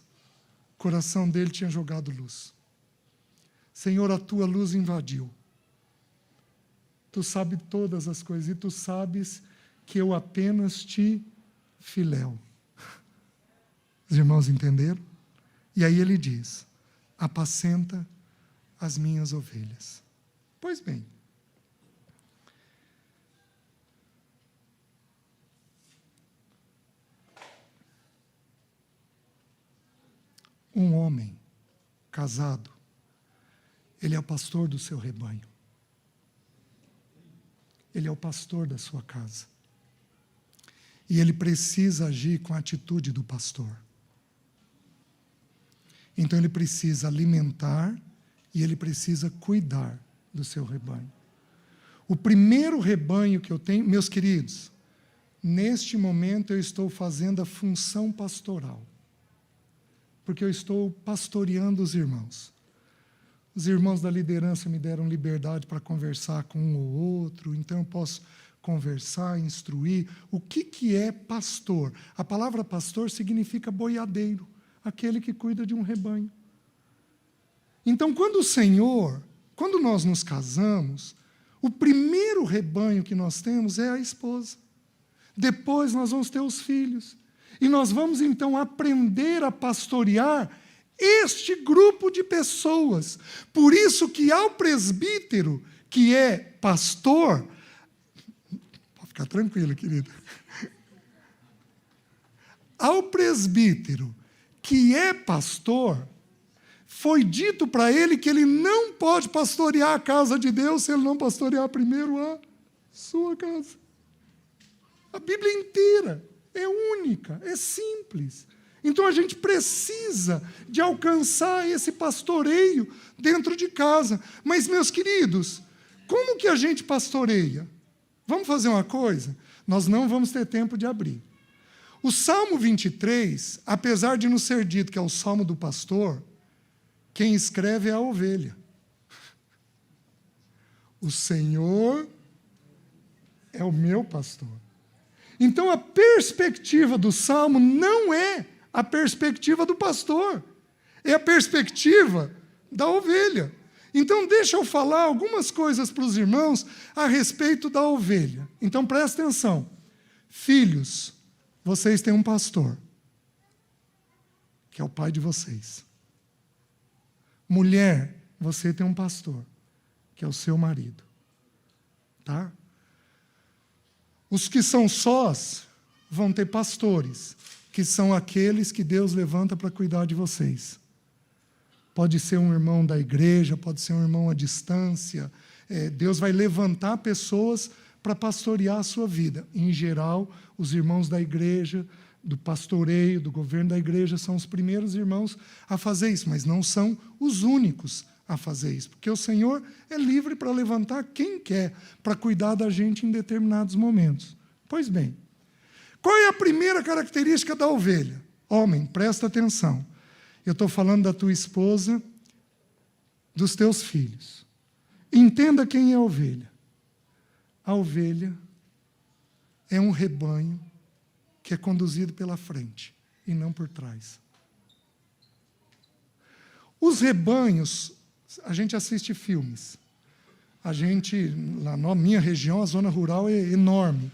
O coração dele tinha jogado luz. Senhor, a tua luz invadiu. Tu sabes todas as coisas e tu sabes que eu apenas te filéu. Os irmãos entenderam? E aí ele diz, apacenta as minhas ovelhas. Pois bem, um homem casado, ele é o pastor do seu rebanho. Ele é o pastor da sua casa. E ele precisa agir com a atitude do pastor. Então ele precisa alimentar e ele precisa cuidar do seu rebanho. O primeiro rebanho que eu tenho, meus queridos, neste momento eu estou fazendo a função pastoral. Porque eu estou pastoreando os irmãos. Os irmãos da liderança me deram liberdade para conversar com um ou outro, então eu posso conversar, instruir. O que é pastor? A palavra pastor significa boiadeiro, aquele que cuida de um rebanho. Então, quando nós nos casamos, O primeiro rebanho que nós temos é a esposa. Depois nós vamos ter os filhos. E nós vamos então aprender a pastorear este grupo de pessoas. Por isso que ao presbítero, que é pastor, pode ficar tranquilo, querida. Ao presbítero, que é pastor, foi dito para ele que ele não pode pastorear a casa de Deus se ele não pastorear primeiro a sua casa. A Bíblia inteira é única, é simples. Então a gente precisa de alcançar esse pastoreio dentro de casa. Mas, meus queridos, como que a gente pastoreia? Vamos fazer uma coisa? Nós não vamos ter tempo de abrir. O Salmo 23, apesar de nos ser dito que é o Salmo do pastor, quem escreve é a ovelha. O Senhor é o meu pastor. Então, a perspectiva do Salmo não é a perspectiva do pastor, é a perspectiva da ovelha. Então, deixa eu falar algumas coisas para os irmãos a respeito da ovelha. Então, presta atenção. Filhos, vocês têm um pastor, que é o pai de vocês. Mulher, você tem um pastor, que é o seu marido. Tá? Os que são sós vão ter pastores, que são aqueles que Deus levanta para cuidar de vocês. Pode ser um irmão da igreja, pode ser um irmão à distância. Deus vai levantar pessoas para pastorear a sua vida. Em geral, os irmãos da igreja, do pastoreio, do governo da igreja, são os primeiros irmãos a fazer isso, mas não são os únicos a fazer isso, porque o Senhor é livre para levantar quem quer para cuidar da gente em determinados momentos. Pois bem, qual é a primeira característica da ovelha? Homem, presta atenção. Eu estou falando da tua esposa, dos teus filhos. Entenda quem é a ovelha. A ovelha é um rebanho que é conduzido pela frente e não por trás. Os rebanhos, a gente assiste filmes. A gente, lá na minha região, a zona rural é enorme.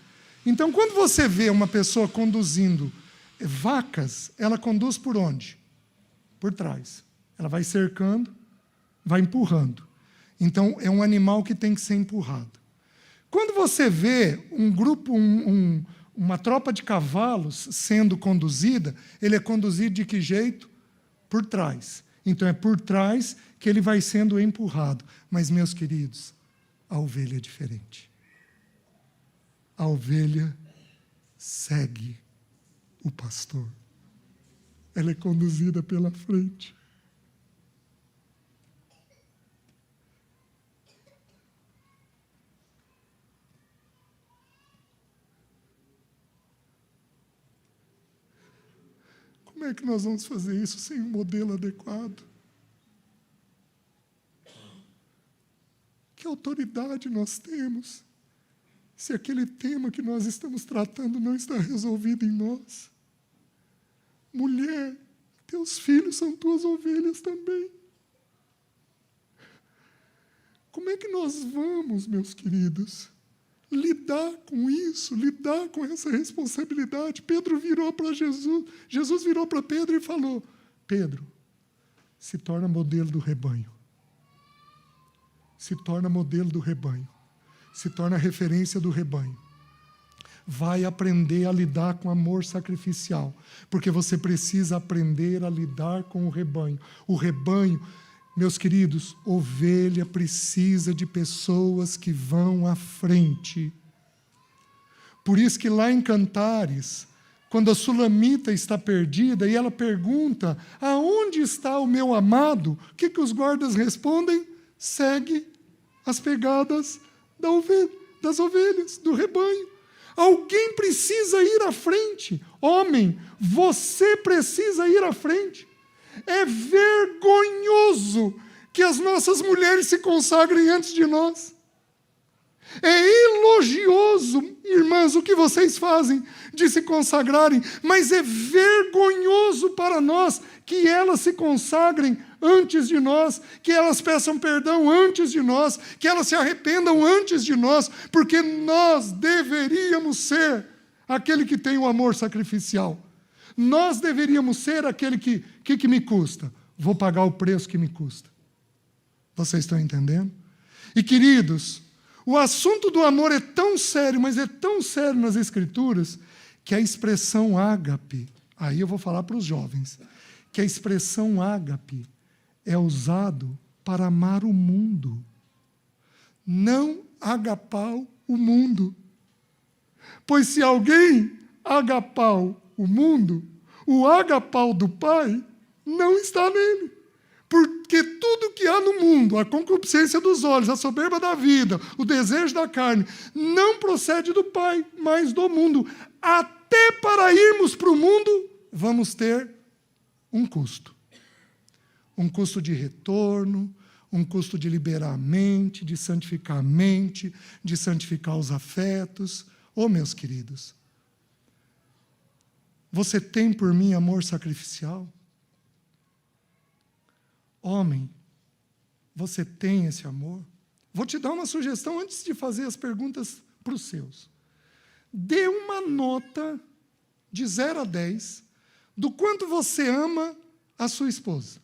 Então, quando você vê uma pessoa conduzindo vacas, ela conduz por onde? Por trás. Ela vai cercando, vai empurrando. Então, é um animal que tem que ser empurrado. Quando você vê um grupo, uma tropa de cavalos sendo conduzida, ele é conduzido de que jeito? Por trás. Então, é por trás que ele vai sendo empurrado. Mas, meus queridos, a ovelha é diferente. A ovelha segue o pastor. Ela é conduzida pela frente. Como é que nós vamos fazer isso sem um modelo adequado? Que autoridade nós temos se aquele tema que nós estamos tratando não está resolvido em nós? Mulher, teus filhos são tuas ovelhas também. Como é que nós vamos, meus queridos, lidar com isso, lidar com essa responsabilidade? Pedro virou para Jesus, Jesus virou para Pedro e falou: Pedro, se torna modelo do rebanho. Se torna modelo do rebanho. Se torna referência do rebanho. Vai aprender a lidar com amor sacrificial, porque você precisa aprender a lidar com o rebanho. O rebanho, meus queridos, ovelha precisa de pessoas que vão à frente. Por isso que lá em Cantares, quando a sulamita está perdida e ela pergunta: aonde está o meu amado? O que os guardas respondem? Segue as pegadas das ovelhas, do rebanho. Alguém precisa ir à frente. Homem, você precisa ir à frente. É vergonhoso que as nossas mulheres se consagrem antes de nós. É elogioso, irmãs, o que vocês fazem de se consagrarem, mas é vergonhoso para nós que elas se consagrem antes de nós, que elas peçam perdão antes de nós, que elas se arrependam antes de nós, porque nós deveríamos ser aquele que tem o amor sacrificial. Nós deveríamos ser aquele que me custa? Vou pagar o preço que me custa. Vocês estão entendendo? E, queridos, o assunto do amor é tão sério, mas é tão sério nas Escrituras, que a expressão ágape, aí eu vou falar para os jovens, que a expressão ágape é usado para amar o mundo, não agapar o mundo. Pois se alguém agapar o mundo, o agapau do Pai não está nele. Porque tudo que há no mundo, a concupiscência dos olhos, a soberba da vida, o desejo da carne, não procede do Pai, mas do mundo. Até para irmos para o mundo, vamos ter um custo. Um custo de retorno, um custo de liberar a mente, de santificar a mente, de santificar os afetos. Oh, meus queridos, você tem por mim amor sacrificial? Homem, você tem esse amor? Vou te dar uma sugestão antes de fazer as perguntas para os seus. Dê uma nota de 0 a 10 do quanto você ama a sua esposa.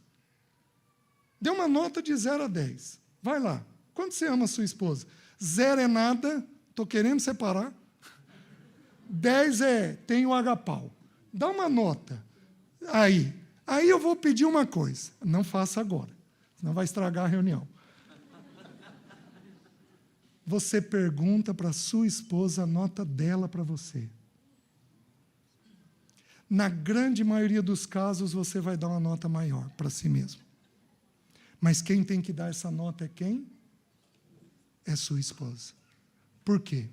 Dê uma nota de 0 a 10. Vai lá. Quanto você ama a sua esposa? 0 é nada, estou querendo separar. 10 é tem o agapau. Dá uma nota. Aí eu vou pedir uma coisa. Não faça agora, senão vai estragar a reunião. Você pergunta para a sua esposa a nota dela para você. Na grande maioria dos casos, você vai dar uma nota maior para si mesmo. Mas quem tem que dar essa nota é quem? É sua esposa. Por quê?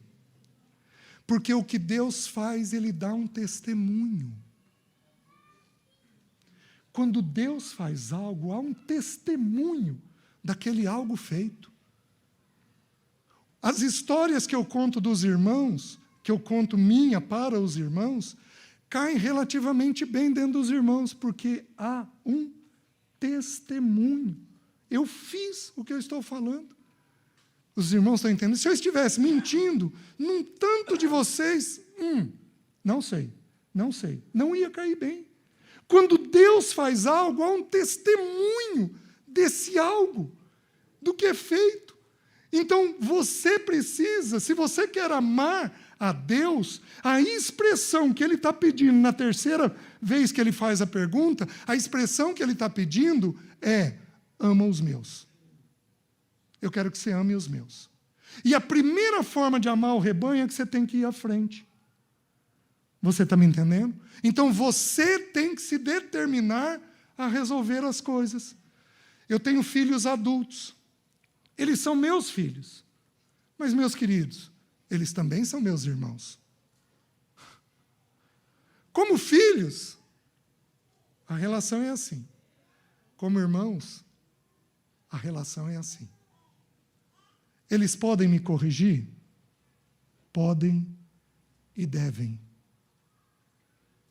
Porque o que Deus faz, Ele dá um testemunho. Quando Deus faz algo, há um testemunho daquele algo feito. As histórias que eu conto dos irmãos, que eu conto minha para os irmãos, caem relativamente bem dentro dos irmãos, porque há um testemunho. Eu fiz o que eu estou falando. Os irmãos estão entendendo? Se eu estivesse mentindo num tanto de vocês, não sei, não ia cair bem. Quando Deus faz algo, há um testemunho desse algo, do que é feito. Então, você precisa, se você quer amar a Deus, a expressão que Ele está pedindo na terceira vez que Ele faz a pergunta, a expressão que Ele está pedindo é: ama os meus. Eu quero que você ame os meus. E a primeira forma de amar o rebanho é que você tem que ir à frente. Você está me entendendo? Então, você tem que se determinar a resolver as coisas. Eu tenho filhos adultos. Eles são meus filhos. Mas, meus queridos, eles também são meus irmãos. Como filhos, a relação é assim. Como irmãos, a relação é assim. Eles podem me corrigir? Podem e devem.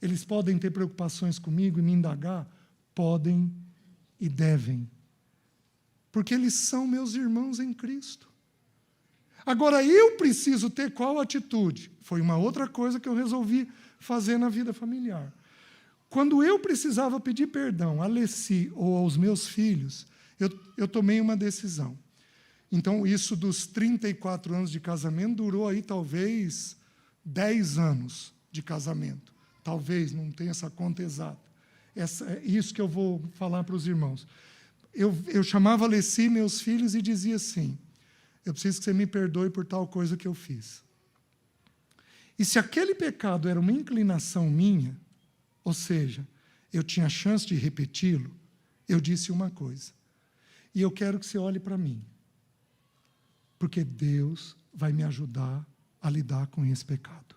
Eles podem ter preocupações comigo e me indagar? Podem e devem. Porque eles são meus irmãos em Cristo. Agora, eu preciso ter qual atitude? Foi uma outra coisa que eu resolvi fazer na vida familiar. Quando eu precisava pedir perdão a Leci ou aos meus filhos, eu tomei uma decisão. Então, isso dos 34 anos de casamento durou aí talvez 10 anos de casamento. Talvez, não tenha essa conta exata. Isso que eu vou falar para os irmãos. Eu chamava a Leci, meus filhos, e dizia assim: eu preciso que você me perdoe por tal coisa que eu fiz. E se aquele pecado era uma inclinação minha, ou seja, eu tinha chance de repeti-lo, eu disse uma coisa: e eu quero que você olhe para mim, porque Deus vai me ajudar a lidar com esse pecado.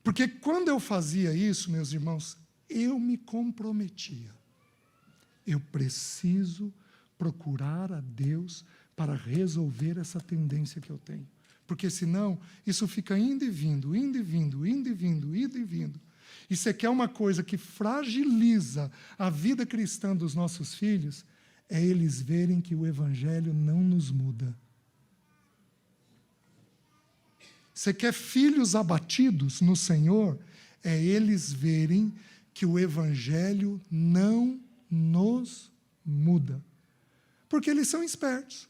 Porque quando eu fazia isso, meus irmãos, eu me comprometia. Eu preciso procurar a Deus para resolver essa tendência que eu tenho. Porque senão, isso fica indo e vindo, indo e vindo, indo e vindo, indo e vindo. E você quer uma coisa que fragiliza a vida cristã dos nossos filhos, é eles verem que o Evangelho não nos muda. Você quer filhos abatidos no Senhor, é eles verem que o Evangelho não nos muda. Porque eles são espertos.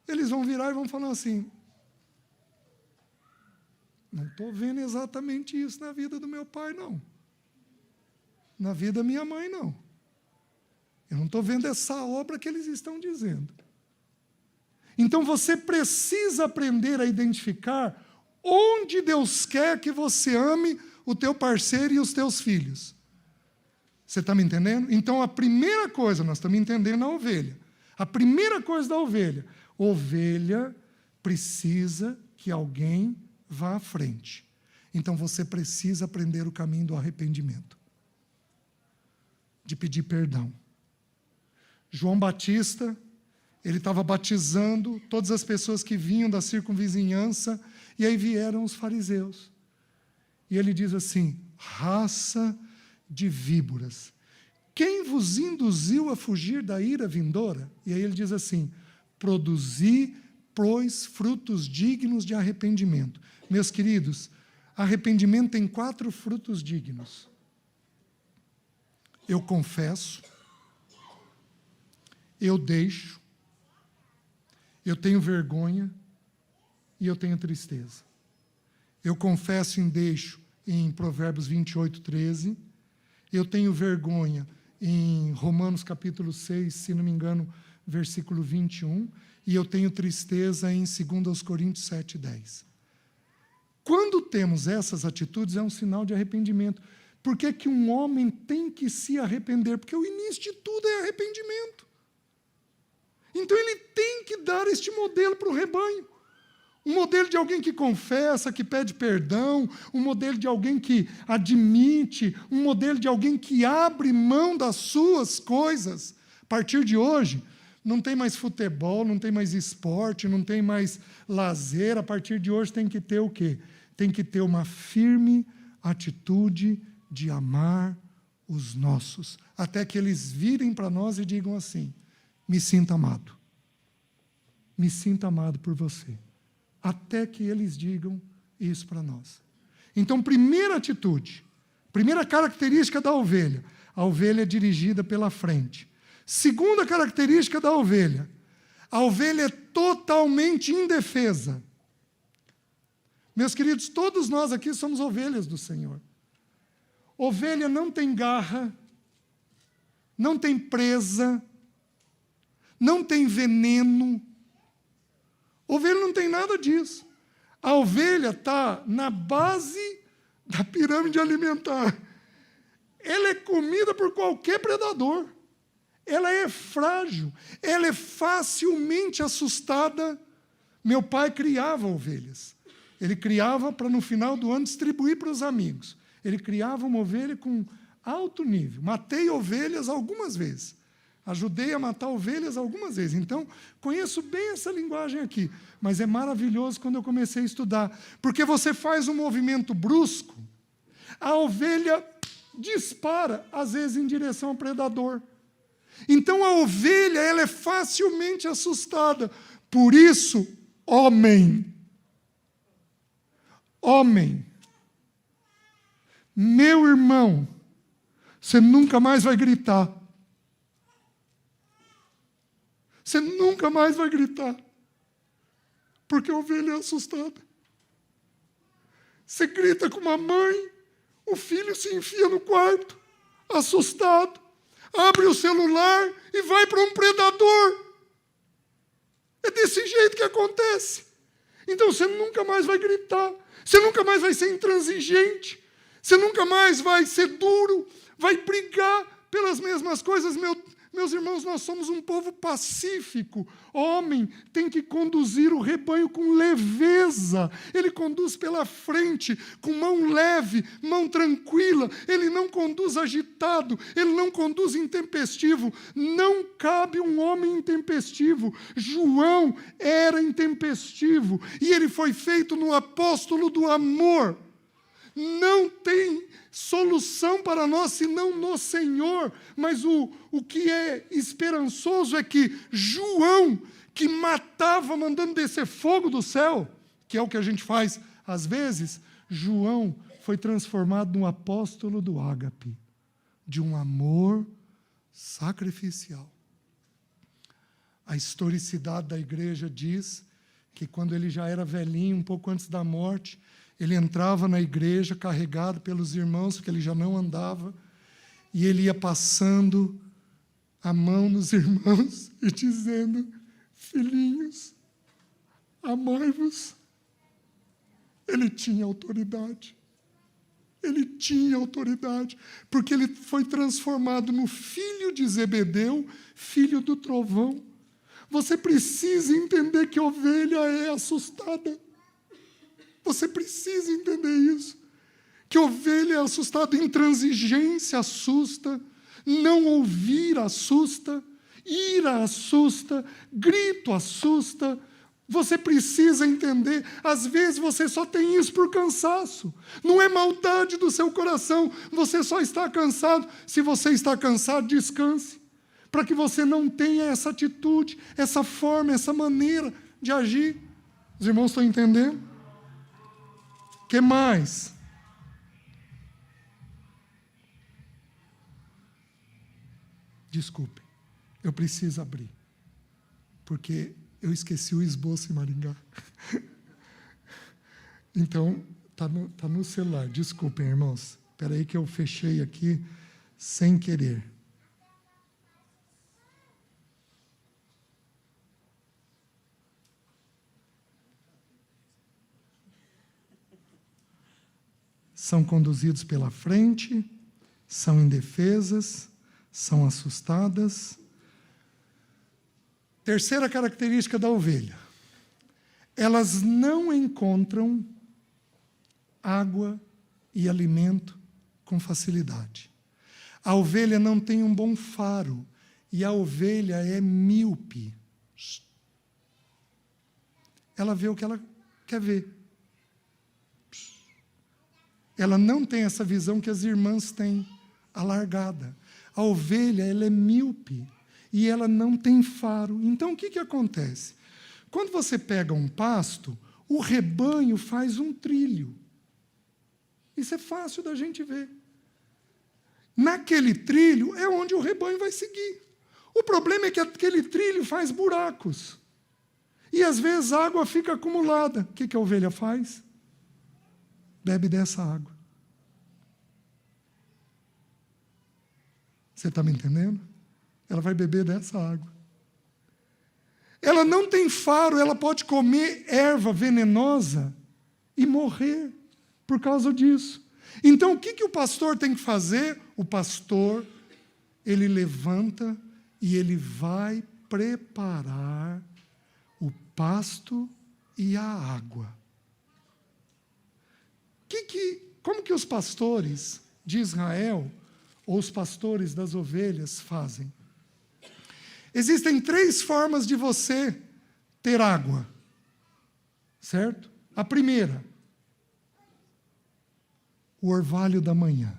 Eles vão virar e vão falar assim: não estou vendo exatamente isso na vida do meu pai, não. Na vida da minha mãe, não. Eu não estou vendo essa obra que eles estão dizendo. Então você precisa aprender a identificar onde Deus quer que você ame o teu parceiro e os teus filhos. Você está me entendendo? Então a primeira coisa, nós estamos entendendo a ovelha. A primeira coisa da ovelha precisa que alguém vá à frente. Então você precisa aprender o caminho do arrependimento, de pedir perdão. João Batista, ele estava batizando todas as pessoas que vinham da circunvizinhança, e aí vieram os fariseus. E ele diz assim: raça de víboras, quem vos induziu a fugir da ira vindoura? E aí ele diz assim: produzi, pois, frutos dignos de arrependimento. Meus queridos, arrependimento tem 4 frutos dignos. Eu confesso, eu deixo, eu tenho vergonha e eu tenho tristeza. Eu confesso e deixo em Provérbios 28:13. Eu tenho vergonha em Romanos capítulo 6, se não me engano, versículo 21. E eu tenho tristeza em 2 Coríntios 7:10. Quando temos essas atitudes, é um sinal de arrependimento. Por que que um homem tem que se arrepender? Porque o início de tudo é arrependimento. Então ele tem que dar este modelo para o rebanho. Um modelo de alguém que confessa, que pede perdão, um modelo de alguém que admite, um modelo de alguém que abre mão das suas coisas. A partir de hoje, não tem mais futebol, não tem mais esporte, não tem mais lazer. A partir de hoje tem que ter o quê? Tem que ter uma firme atitude de amar os nossos, até que eles virem para nós e digam assim: me sinta amado. Me sinta amado por você. Até que eles digam isso para nós. Então, primeira atitude, primeira característica da ovelha: a ovelha é dirigida pela frente. Segunda característica da ovelha: a ovelha é totalmente indefesa. Meus queridos, todos nós aqui somos ovelhas do Senhor. Ovelha não tem garra, não tem presa, não tem veneno. Ovelha não tem nada disso. A ovelha está na base da pirâmide alimentar. Ela é comida por qualquer predador. Ela é frágil. Ela é facilmente assustada. Meu pai criava ovelhas. Ele criava para, no final do ano, distribuir para os amigos. Ele criava uma ovelha com alto nível. Matei ovelhas algumas vezes. Ajudei a matar ovelhas algumas vezes. Então, conheço bem essa linguagem aqui. Mas é maravilhoso quando eu comecei a estudar. Porque você faz um movimento brusco, a ovelha dispara, às vezes, em direção ao predador. Então, a ovelha ela é facilmente assustada. Por isso, homem, meu irmão, você nunca mais vai gritar. Você nunca mais vai gritar, porque a ovelha é assustada. Você grita com uma mãe, o filho se enfia no quarto, assustado, abre o celular e vai para um predador. É desse jeito que acontece. Então você nunca mais vai gritar, você nunca mais vai ser intransigente, você nunca mais vai ser duro, vai brigar pelas mesmas coisas. Meus irmãos, nós somos um povo pacífico. Homem tem que conduzir o rebanho com leveza. Ele conduz pela frente, com mão leve, mão tranquila. Ele não conduz agitado, ele não conduz intempestivo. Não cabe um homem intempestivo. João era intempestivo e ele foi feito no apóstolo do amor. Não tem solução para nós senão no Senhor, mas o que é esperançoso é que João, que matava mandando descer fogo do céu, que é o que a gente faz às vezes, João foi transformado num apóstolo do ágape, de um amor sacrificial. A historicidade da igreja diz que quando ele já era velhinho, um pouco antes da morte, ele entrava na igreja carregado pelos irmãos, porque ele já não andava, e ele ia passando a mão nos irmãos e dizendo: filhinhos, amai-vos. Ele tinha autoridade. Ele tinha autoridade, porque ele foi transformado no filho de Zebedeu, filho do trovão. Você precisa entender que ovelha é assustada. Você precisa entender isso. Que ovelha é assustada, intransigência assusta, não ouvir assusta, ira assusta, grito assusta. Você precisa entender, às vezes você só tem isso por cansaço. Não é maldade do seu coração, você só está cansado. Se você está cansado, descanse, para que você não tenha essa atitude, essa forma, essa maneira de agir. Os irmãos estão entendendo? O que mais? Desculpe, eu preciso abrir, porque eu esqueci o esboço em Maringá. Então, tá no celular. Desculpem, irmãos. Espera aí que eu fechei aqui sem querer. São conduzidos pela frente, são indefesas, são assustadas. Terceira característica da ovelha: elas não encontram água e alimento com facilidade. A ovelha não tem um bom faro e a ovelha é míope. Ela vê o que ela quer ver. Ela não tem essa visão que as irmãs têm, alargada. A ovelha, ela é míope e ela não tem faro. Então, o que acontece? Quando você pega um pasto, o rebanho faz um trilho. Isso é fácil da gente ver. Naquele trilho é onde o rebanho vai seguir. O problema é que aquele trilho faz buracos. E, às vezes, a água fica acumulada. O que a ovelha faz? Bebe dessa água. Você está me entendendo? Ela vai beber dessa água. Ela não tem faro, ela pode comer erva venenosa e morrer por causa disso. Então, o que o pastor tem que fazer? O pastor, ele levanta e ele vai preparar o pasto e a água. Como que os pastores de Israel, ou os pastores das ovelhas, fazem? Existem 3 formas de você ter água, certo? A primeira, o orvalho da manhã.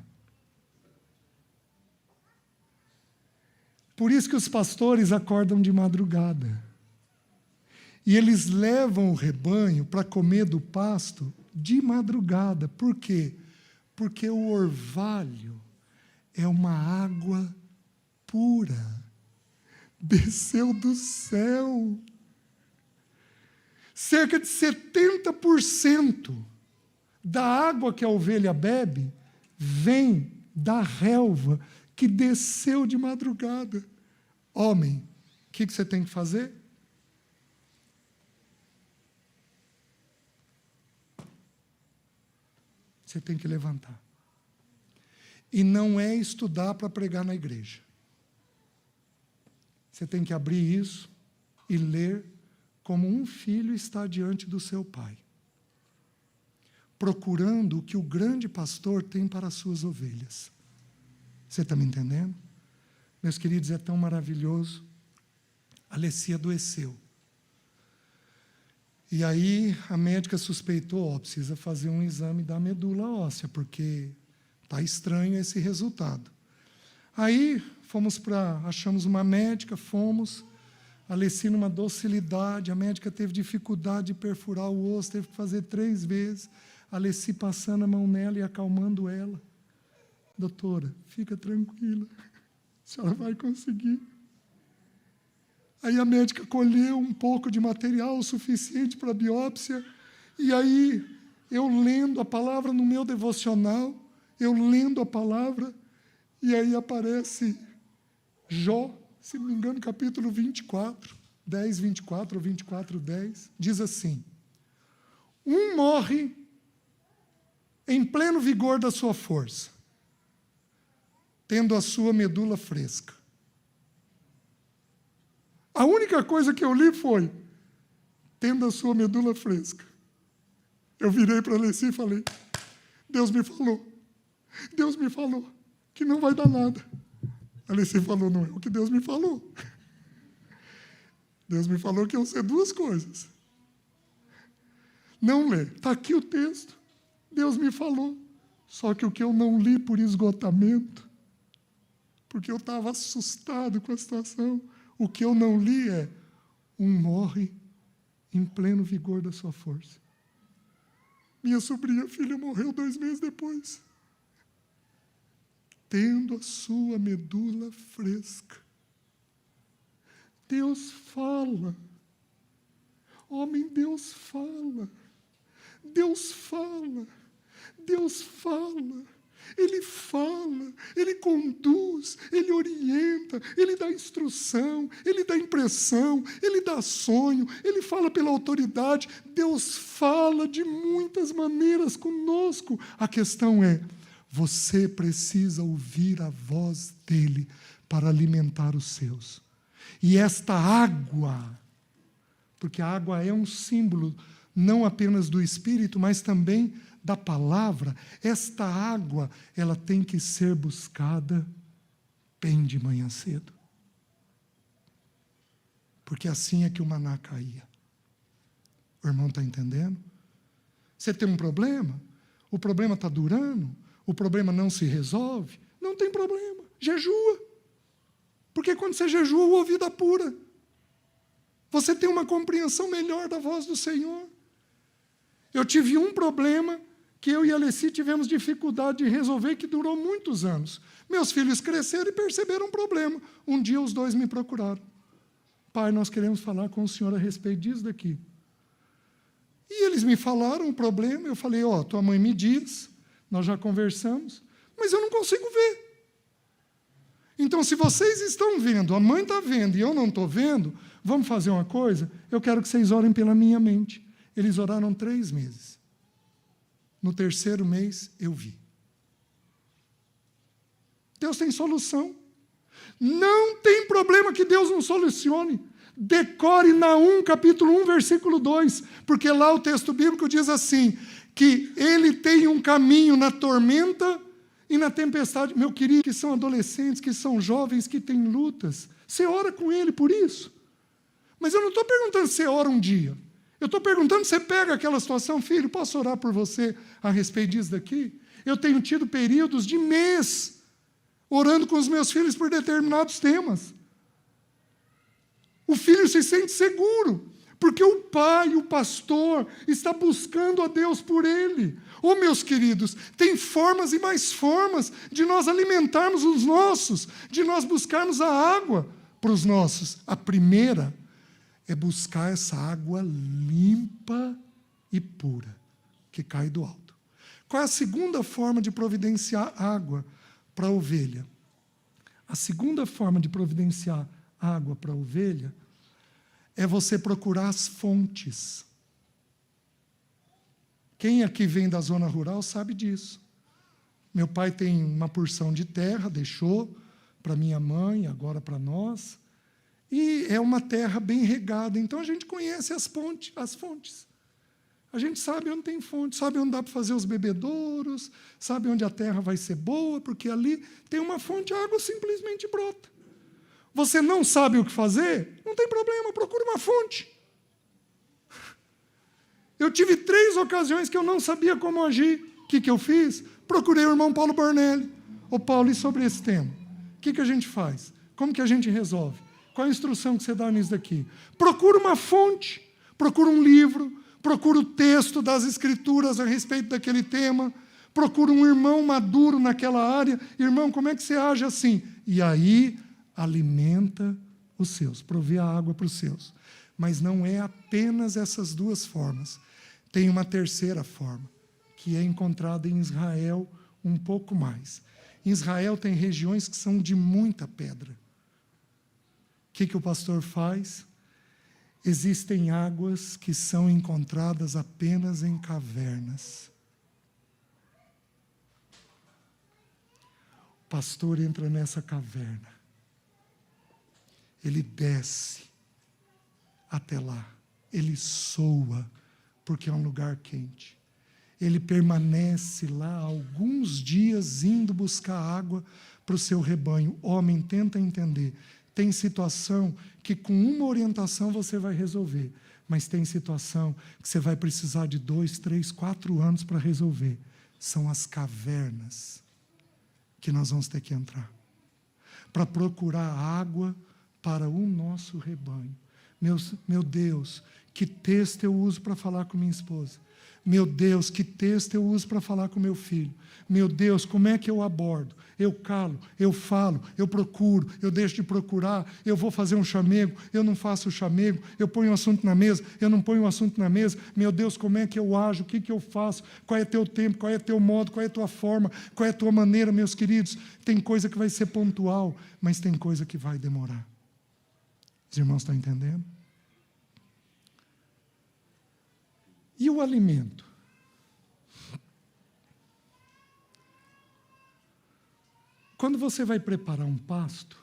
Por isso que os pastores acordam de madrugada. E eles levam o rebanho para comer do pasto de madrugada. Por quê? Porque o orvalho é uma água pura. Desceu do céu. Cerca de 70% da água que a ovelha bebe vem da relva que desceu de madrugada. Homem, o que você tem que fazer? Você tem que levantar. E não é estudar para pregar na igreja. Você tem que abrir isso e ler como um filho está diante do seu pai, procurando o que o grande pastor tem para as suas ovelhas. Você está me entendendo? Meus queridos, é tão maravilhoso. A Alessia adoeceu. E aí a médica suspeitou, precisa fazer um exame da medula óssea, porque está estranho esse resultado. Aí achamos uma médica, fomos, a Alessia numa docilidade, a médica teve dificuldade de perfurar o osso, teve que fazer 3 vezes, a Alessia passando a mão nela e acalmando ela. Doutora, fica tranquila, a senhora vai conseguir. Aí a médica colheu um pouco de material suficiente para a biópsia, e aí eu lendo a palavra no meu devocional, eu lendo a palavra, e aí aparece Jó, se não me engano, capítulo 24, 10, 24 ou 24, 10, diz assim: um morre em pleno vigor da sua força, tendo a sua medula fresca. A única coisa que eu li foi, tendo a sua medula fresca. Eu virei para a Alessia e falei, Deus me falou que não vai dar nada. A Alessia falou, não é o que Deus me falou. Deus me falou que iam ser 2 coisas. Não lê, está aqui o texto, Deus me falou. Só que o que eu não li por esgotamento, porque eu estava assustado com a situação, o que eu não li é, um morre em pleno vigor da sua força. Minha sobrinha filha morreu 2 meses depois, tendo a sua medula fresca. Deus fala. Homem, Deus fala. Deus fala. Deus fala. Ele fala, Ele conduz, Ele orienta, Ele dá instrução, Ele dá impressão, Ele dá sonho, Ele fala pela autoridade. Deus fala de muitas maneiras conosco. A questão é, você precisa ouvir a voz dEle para alimentar os seus. E esta água, porque a água é um símbolo não apenas do Espírito, mas também da palavra, esta água, ela tem que ser buscada bem de manhã cedo. Porque assim é que o maná caía. O irmão está entendendo? Você tem um problema, o problema está durando, o problema não se resolve, não tem problema, jejua. Porque quando você jejua, o ouvido apura. Você tem uma compreensão melhor da voz do Senhor. Eu tive um problema que eu e a Alessia tivemos dificuldade de resolver, que durou muitos anos. Meus filhos cresceram e perceberam um problema. Um dia os 2 me procuraram. Pai, nós queremos falar com o senhor a respeito disso daqui. E eles me falaram o problema, eu falei, tua mãe me diz, nós já conversamos, mas eu não consigo ver. Então, se vocês estão vendo, a mãe está vendo e eu não estou vendo, vamos fazer uma coisa? Eu quero que vocês orem pela minha mente. Eles oraram 3 meses. No 3º mês, eu vi. Deus tem solução. Não tem problema que Deus não solucione. Decore Naum, capítulo 1, versículo 2, porque lá o texto bíblico diz assim, que Ele tem um caminho na tormenta e na tempestade. Meu querido, que são adolescentes, que são jovens, que têm lutas, você ora com Ele por isso. Mas eu não estou perguntando se você ora um dia. Eu estou perguntando se você pega aquela situação, filho, posso orar por você a respeito disso daqui? Eu tenho tido períodos de mês orando com os meus filhos por determinados temas. O filho se sente seguro, porque o pai, o pastor, está buscando a Deus por ele. Meus queridos, tem formas e mais formas de nós alimentarmos os nossos, de nós buscarmos a água para os nossos. A primeira é buscar essa água limpa e pura, que cai do alto. Qual é a segunda forma de providenciar água para a ovelha? A segunda forma de providenciar água para a ovelha é você procurar as fontes. Quem aqui vem da zona rural sabe disso. Meu pai tem uma porção de terra, deixou para minha mãe, agora para nós. e é uma terra bem regada, então a gente conhece as fontes. A gente sabe onde tem fonte, sabe onde dá para fazer os bebedouros, sabe onde a terra vai ser boa, porque ali tem uma fonte, a água simplesmente brota. Você não sabe o que fazer? Não tem problema, procure uma fonte. Eu tive 3 ocasiões que eu não sabia como agir. O que eu fiz? Procurei o irmão Paulo Bornelli. Ô Paulo, e sobre esse tema? O que a gente faz? Como que a gente resolve? Qual a instrução que você dá nisso daqui? Procura uma fonte, procura um livro, procura o texto das Escrituras a respeito daquele tema, procura um irmão maduro naquela área. Irmão, como é que você age assim? E aí, alimenta os seus, provê a água para os seus. Mas não é apenas essas 2 formas. Tem uma terceira forma, que é encontrada em Israel um pouco mais. Em Israel tem regiões que são de muita pedra. O que o pastor faz? Existem águas que são encontradas apenas em cavernas. O pastor entra nessa caverna. Ele desce até lá. Ele soa, porque é um lugar quente. Ele permanece lá alguns dias indo buscar água para o seu rebanho. Homem, tenta entender. Tem situação que com uma orientação você vai resolver, mas tem situação que você vai precisar de 2, 3, 4 anos para resolver. São as cavernas que nós vamos ter que entrar para procurar água para o nosso rebanho. Meu Deus, que texto eu uso para falar com minha esposa? Meu Deus, que texto eu uso para falar com meu filho? Meu Deus, como é que eu abordo? Eu calo, eu falo, eu procuro, eu deixo de procurar, eu vou fazer um chamego, eu não faço o chamego, eu ponho o assunto na mesa, eu não ponho o assunto na mesa. Meu Deus, como é que eu ajo? O que eu faço? Qual é teu tempo? Qual é teu modo? Qual é a tua forma? Qual é a tua maneira, meus queridos? Tem coisa que vai ser pontual, mas tem coisa que vai demorar. Os irmãos estão entendendo? E o alimento? Quando você vai preparar um pasto,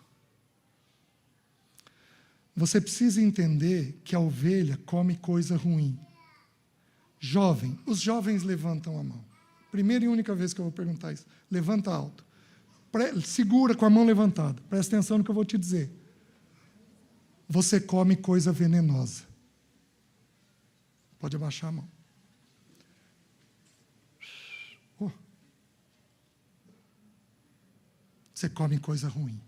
você precisa entender que a ovelha come coisa ruim. Jovem, os jovens levantam a mão. Primeira e única vez que eu vou perguntar isso. Levanta alto. Segura com a mão levantada. Presta atenção no que eu vou te dizer. Você come coisa venenosa. Pode abaixar a mão. Oh. Você come coisa ruim.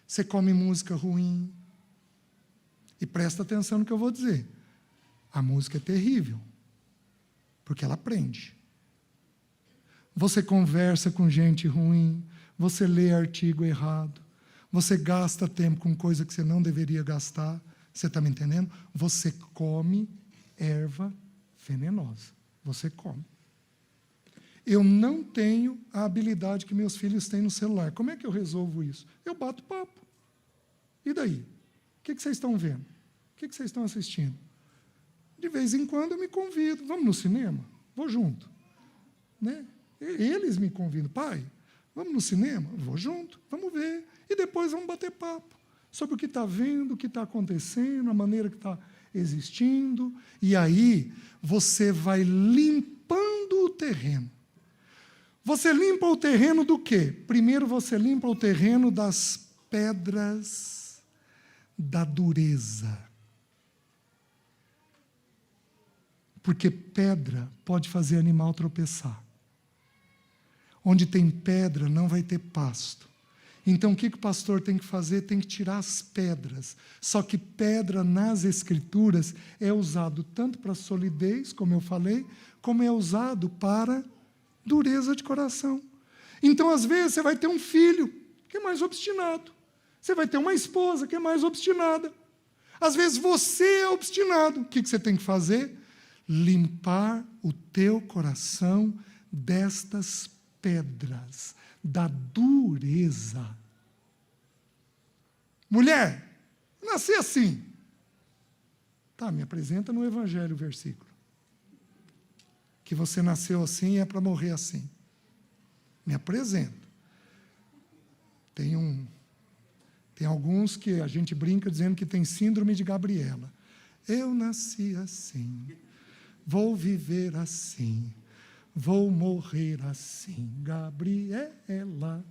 Você come música ruim. E presta atenção no que eu vou dizer. A música é terrível, porque ela prende. Você conversa com gente ruim, você lê artigo errado, você gasta tempo com coisa que você não deveria gastar. Você está me entendendo? Você come erva venenosa. Você come. Eu não tenho a habilidade que meus filhos têm no celular. Como é que eu resolvo isso? Eu bato papo. E daí? O que vocês estão vendo? O que vocês estão assistindo? De vez em quando eu me convido. Vamos no cinema? Vou junto. Né? Eles me convidam. Pai, vamos no cinema? Vou junto. Vamos ver. E depois vamos bater papo sobre o que está vendo, o que está acontecendo, a maneira que está existindo. E aí você vai limpando o terreno. Você limpa o terreno do quê? Primeiro você limpa o terreno das pedras da dureza. Porque pedra pode fazer animal tropeçar. Onde tem pedra não vai ter pasto. Então o que o pastor tem que fazer? Tem que tirar as pedras. Só que pedra nas Escrituras é usado tanto para solidez, como eu falei, como é usado para dureza de coração. Então, às vezes, você vai ter um filho que é mais obstinado. Você vai ter uma esposa que é mais obstinada. Às vezes, você é obstinado. O que você tem que fazer? Limpar o teu coração destas pedras, da dureza. Mulher, nasci assim. Tá, me apresenta no Evangelho o versículo. Que você nasceu assim e é para morrer assim. Me apresenta. Tem Tem alguns que a gente brinca dizendo que tem síndrome de Gabriela. Eu nasci assim, vou viver assim, vou morrer assim. Gabriela,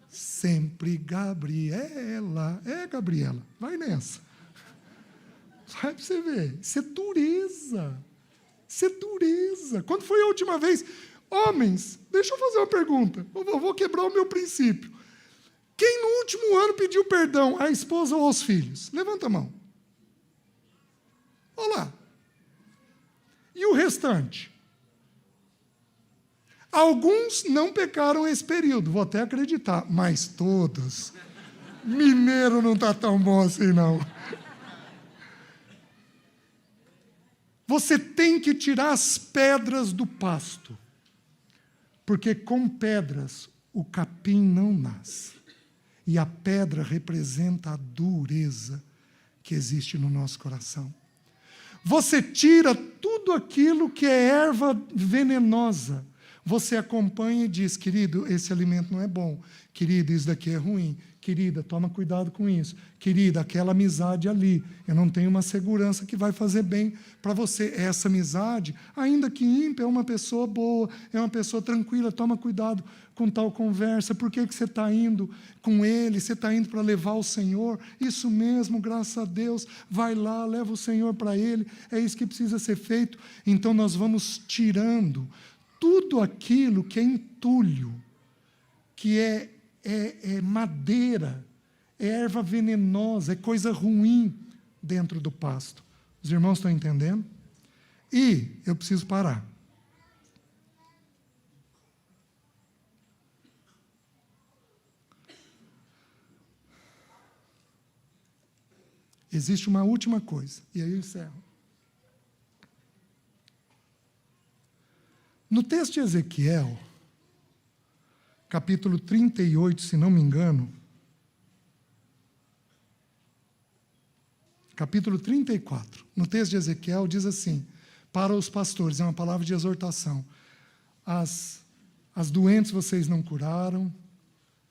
sempre Gabriela. É, Gabriela, vai nessa. Vai para você ver. Isso é dureza. Isso é dureza. Quando foi a última vez? Homens, deixa eu fazer uma pergunta. Eu vou quebrar o meu princípio. Quem no último ano pediu perdão à esposa ou aos filhos? Levanta a mão. Olha lá. E o restante? Alguns não pecaram esse período, vou até acreditar, mas todos. Mineiro não está tão bom assim, não. Você tem que tirar as pedras do pasto, porque com pedras o capim não nasce. E a pedra representa a dureza que existe no nosso coração. Você tira tudo aquilo que é erva venenosa. Você acompanha e diz, querido, esse alimento não é bom. Querido, isso daqui é ruim. Querida, toma cuidado com isso. Querida, aquela amizade ali, eu não tenho uma segurança que vai fazer bem para você. Essa amizade, ainda que ímpia, é uma pessoa boa, é uma pessoa tranquila, toma cuidado com tal conversa. Por que você está indo com ele? Você está indo para levar o Senhor? Isso mesmo, graças a Deus. Vai lá, leva o Senhor para ele. É isso que precisa ser feito. Então nós vamos tirando tudo aquilo que é entulho, que é madeira, é erva venenosa, é coisa ruim dentro do pasto. Os irmãos estão entendendo? E eu preciso parar. Existe uma última coisa, e aí eu encerro. No texto de Ezequiel, capítulo 38, se não me engano, capítulo 34, no texto de Ezequiel diz assim, para os pastores, é uma palavra de exortação, as doentes vocês não curaram,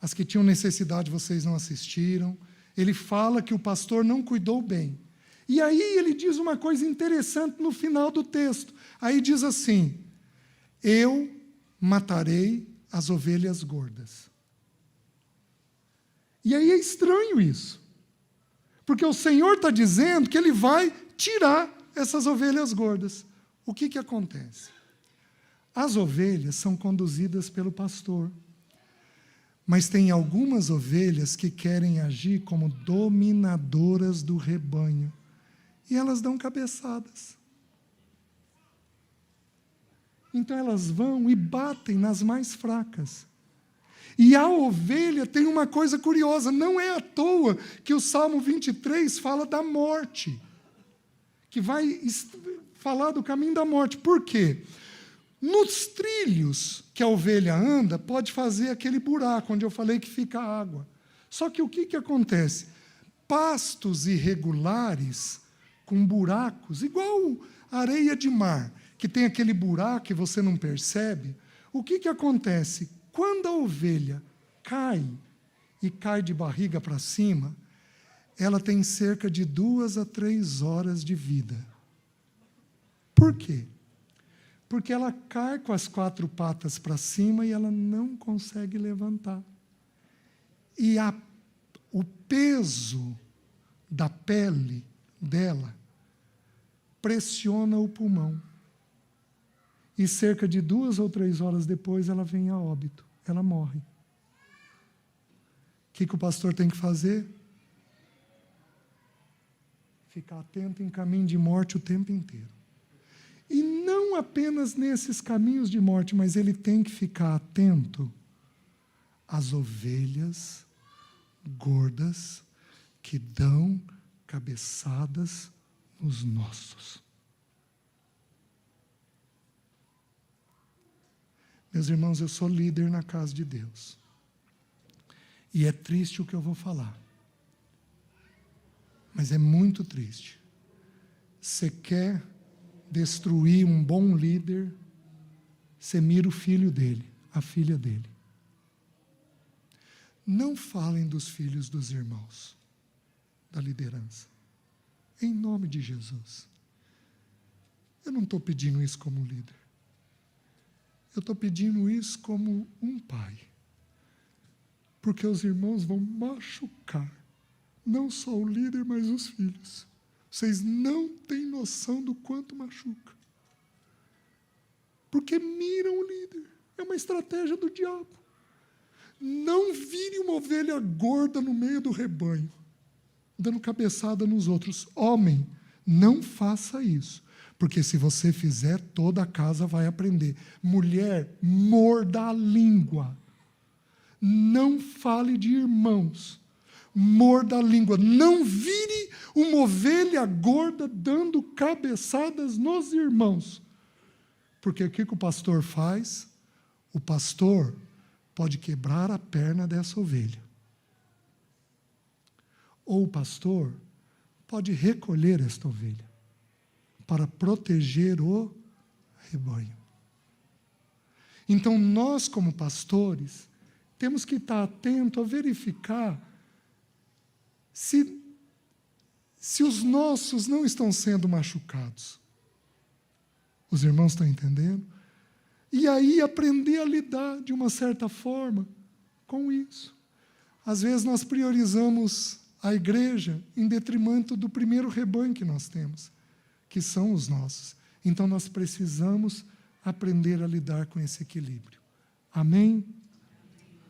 as que tinham necessidade vocês não assistiram. Ele fala que o pastor não cuidou bem. E aí ele diz uma coisa interessante no final do texto. Aí diz assim, eu matarei as ovelhas gordas. E aí é estranho isso. Porque o Senhor está dizendo que Ele vai tirar essas ovelhas gordas. O que acontece? As ovelhas são conduzidas pelo pastor. Mas tem algumas ovelhas que querem agir como dominadoras do rebanho. E elas dão cabeçadas. Então elas vão e batem nas mais fracas. E a ovelha tem uma coisa curiosa, não é à toa que o Salmo 23 fala da morte, que vai falar do caminho da morte. Por quê? Nos trilhos que a ovelha anda, pode fazer aquele buraco onde eu falei que fica a água. Só que o que acontece? Pastos irregulares, com buracos, igual areia de mar, que tem aquele buraco que você não percebe, o que acontece? Quando a ovelha cai, e cai de barriga para cima, ela tem cerca de 2 a 3 horas de vida. Por quê? Porque ela cai com as 4 patas para cima e ela não consegue levantar. E o peso da pele dela pressiona o pulmão. E cerca de 2 ou 3 horas depois ela vem a óbito, ela morre. O que o pastor tem que fazer? Ficar atento em caminho de morte o tempo inteiro. E não apenas nesses caminhos de morte, mas ele tem que ficar atento às ovelhas gordas que dão cabeçadas nos nossos. Meus irmãos, eu sou líder na casa de Deus. E é triste o que eu vou falar. Mas é muito triste. Você quer destruir um bom líder, você mira o filho dele, a filha dele. não falem dos filhos dos irmãos, da liderança. Em nome de Jesus. Eu não estou pedindo isso como líder. Eu estou pedindo isso como um pai. Porque os irmãos vão machucar, não só o líder, mas os filhos. Vocês não têm noção do quanto machuca. Porque miram o líder. É uma estratégia do diabo. Não vire uma ovelha gorda no meio do rebanho, dando cabeçada nos outros. Homem, não faça isso. Porque se você fizer, toda a casa vai aprender. Mulher, morda a língua. Não fale de irmãos. Morda a língua. Não vire uma ovelha gorda dando cabeçadas nos irmãos. Porque o que o pastor faz? O pastor pode quebrar a perna dessa ovelha. Ou o pastor pode recolher esta ovelha para proteger o rebanho. Então, nós, como pastores, temos que estar atentos a verificar se os nossos não estão sendo machucados. Os irmãos estão entendendo? E aí aprender a lidar de uma certa forma com isso. Às vezes nós priorizamos a igreja em detrimento do primeiro rebanho que nós temos, que são os nossos. Então nós precisamos aprender a lidar com esse equilíbrio. Amém?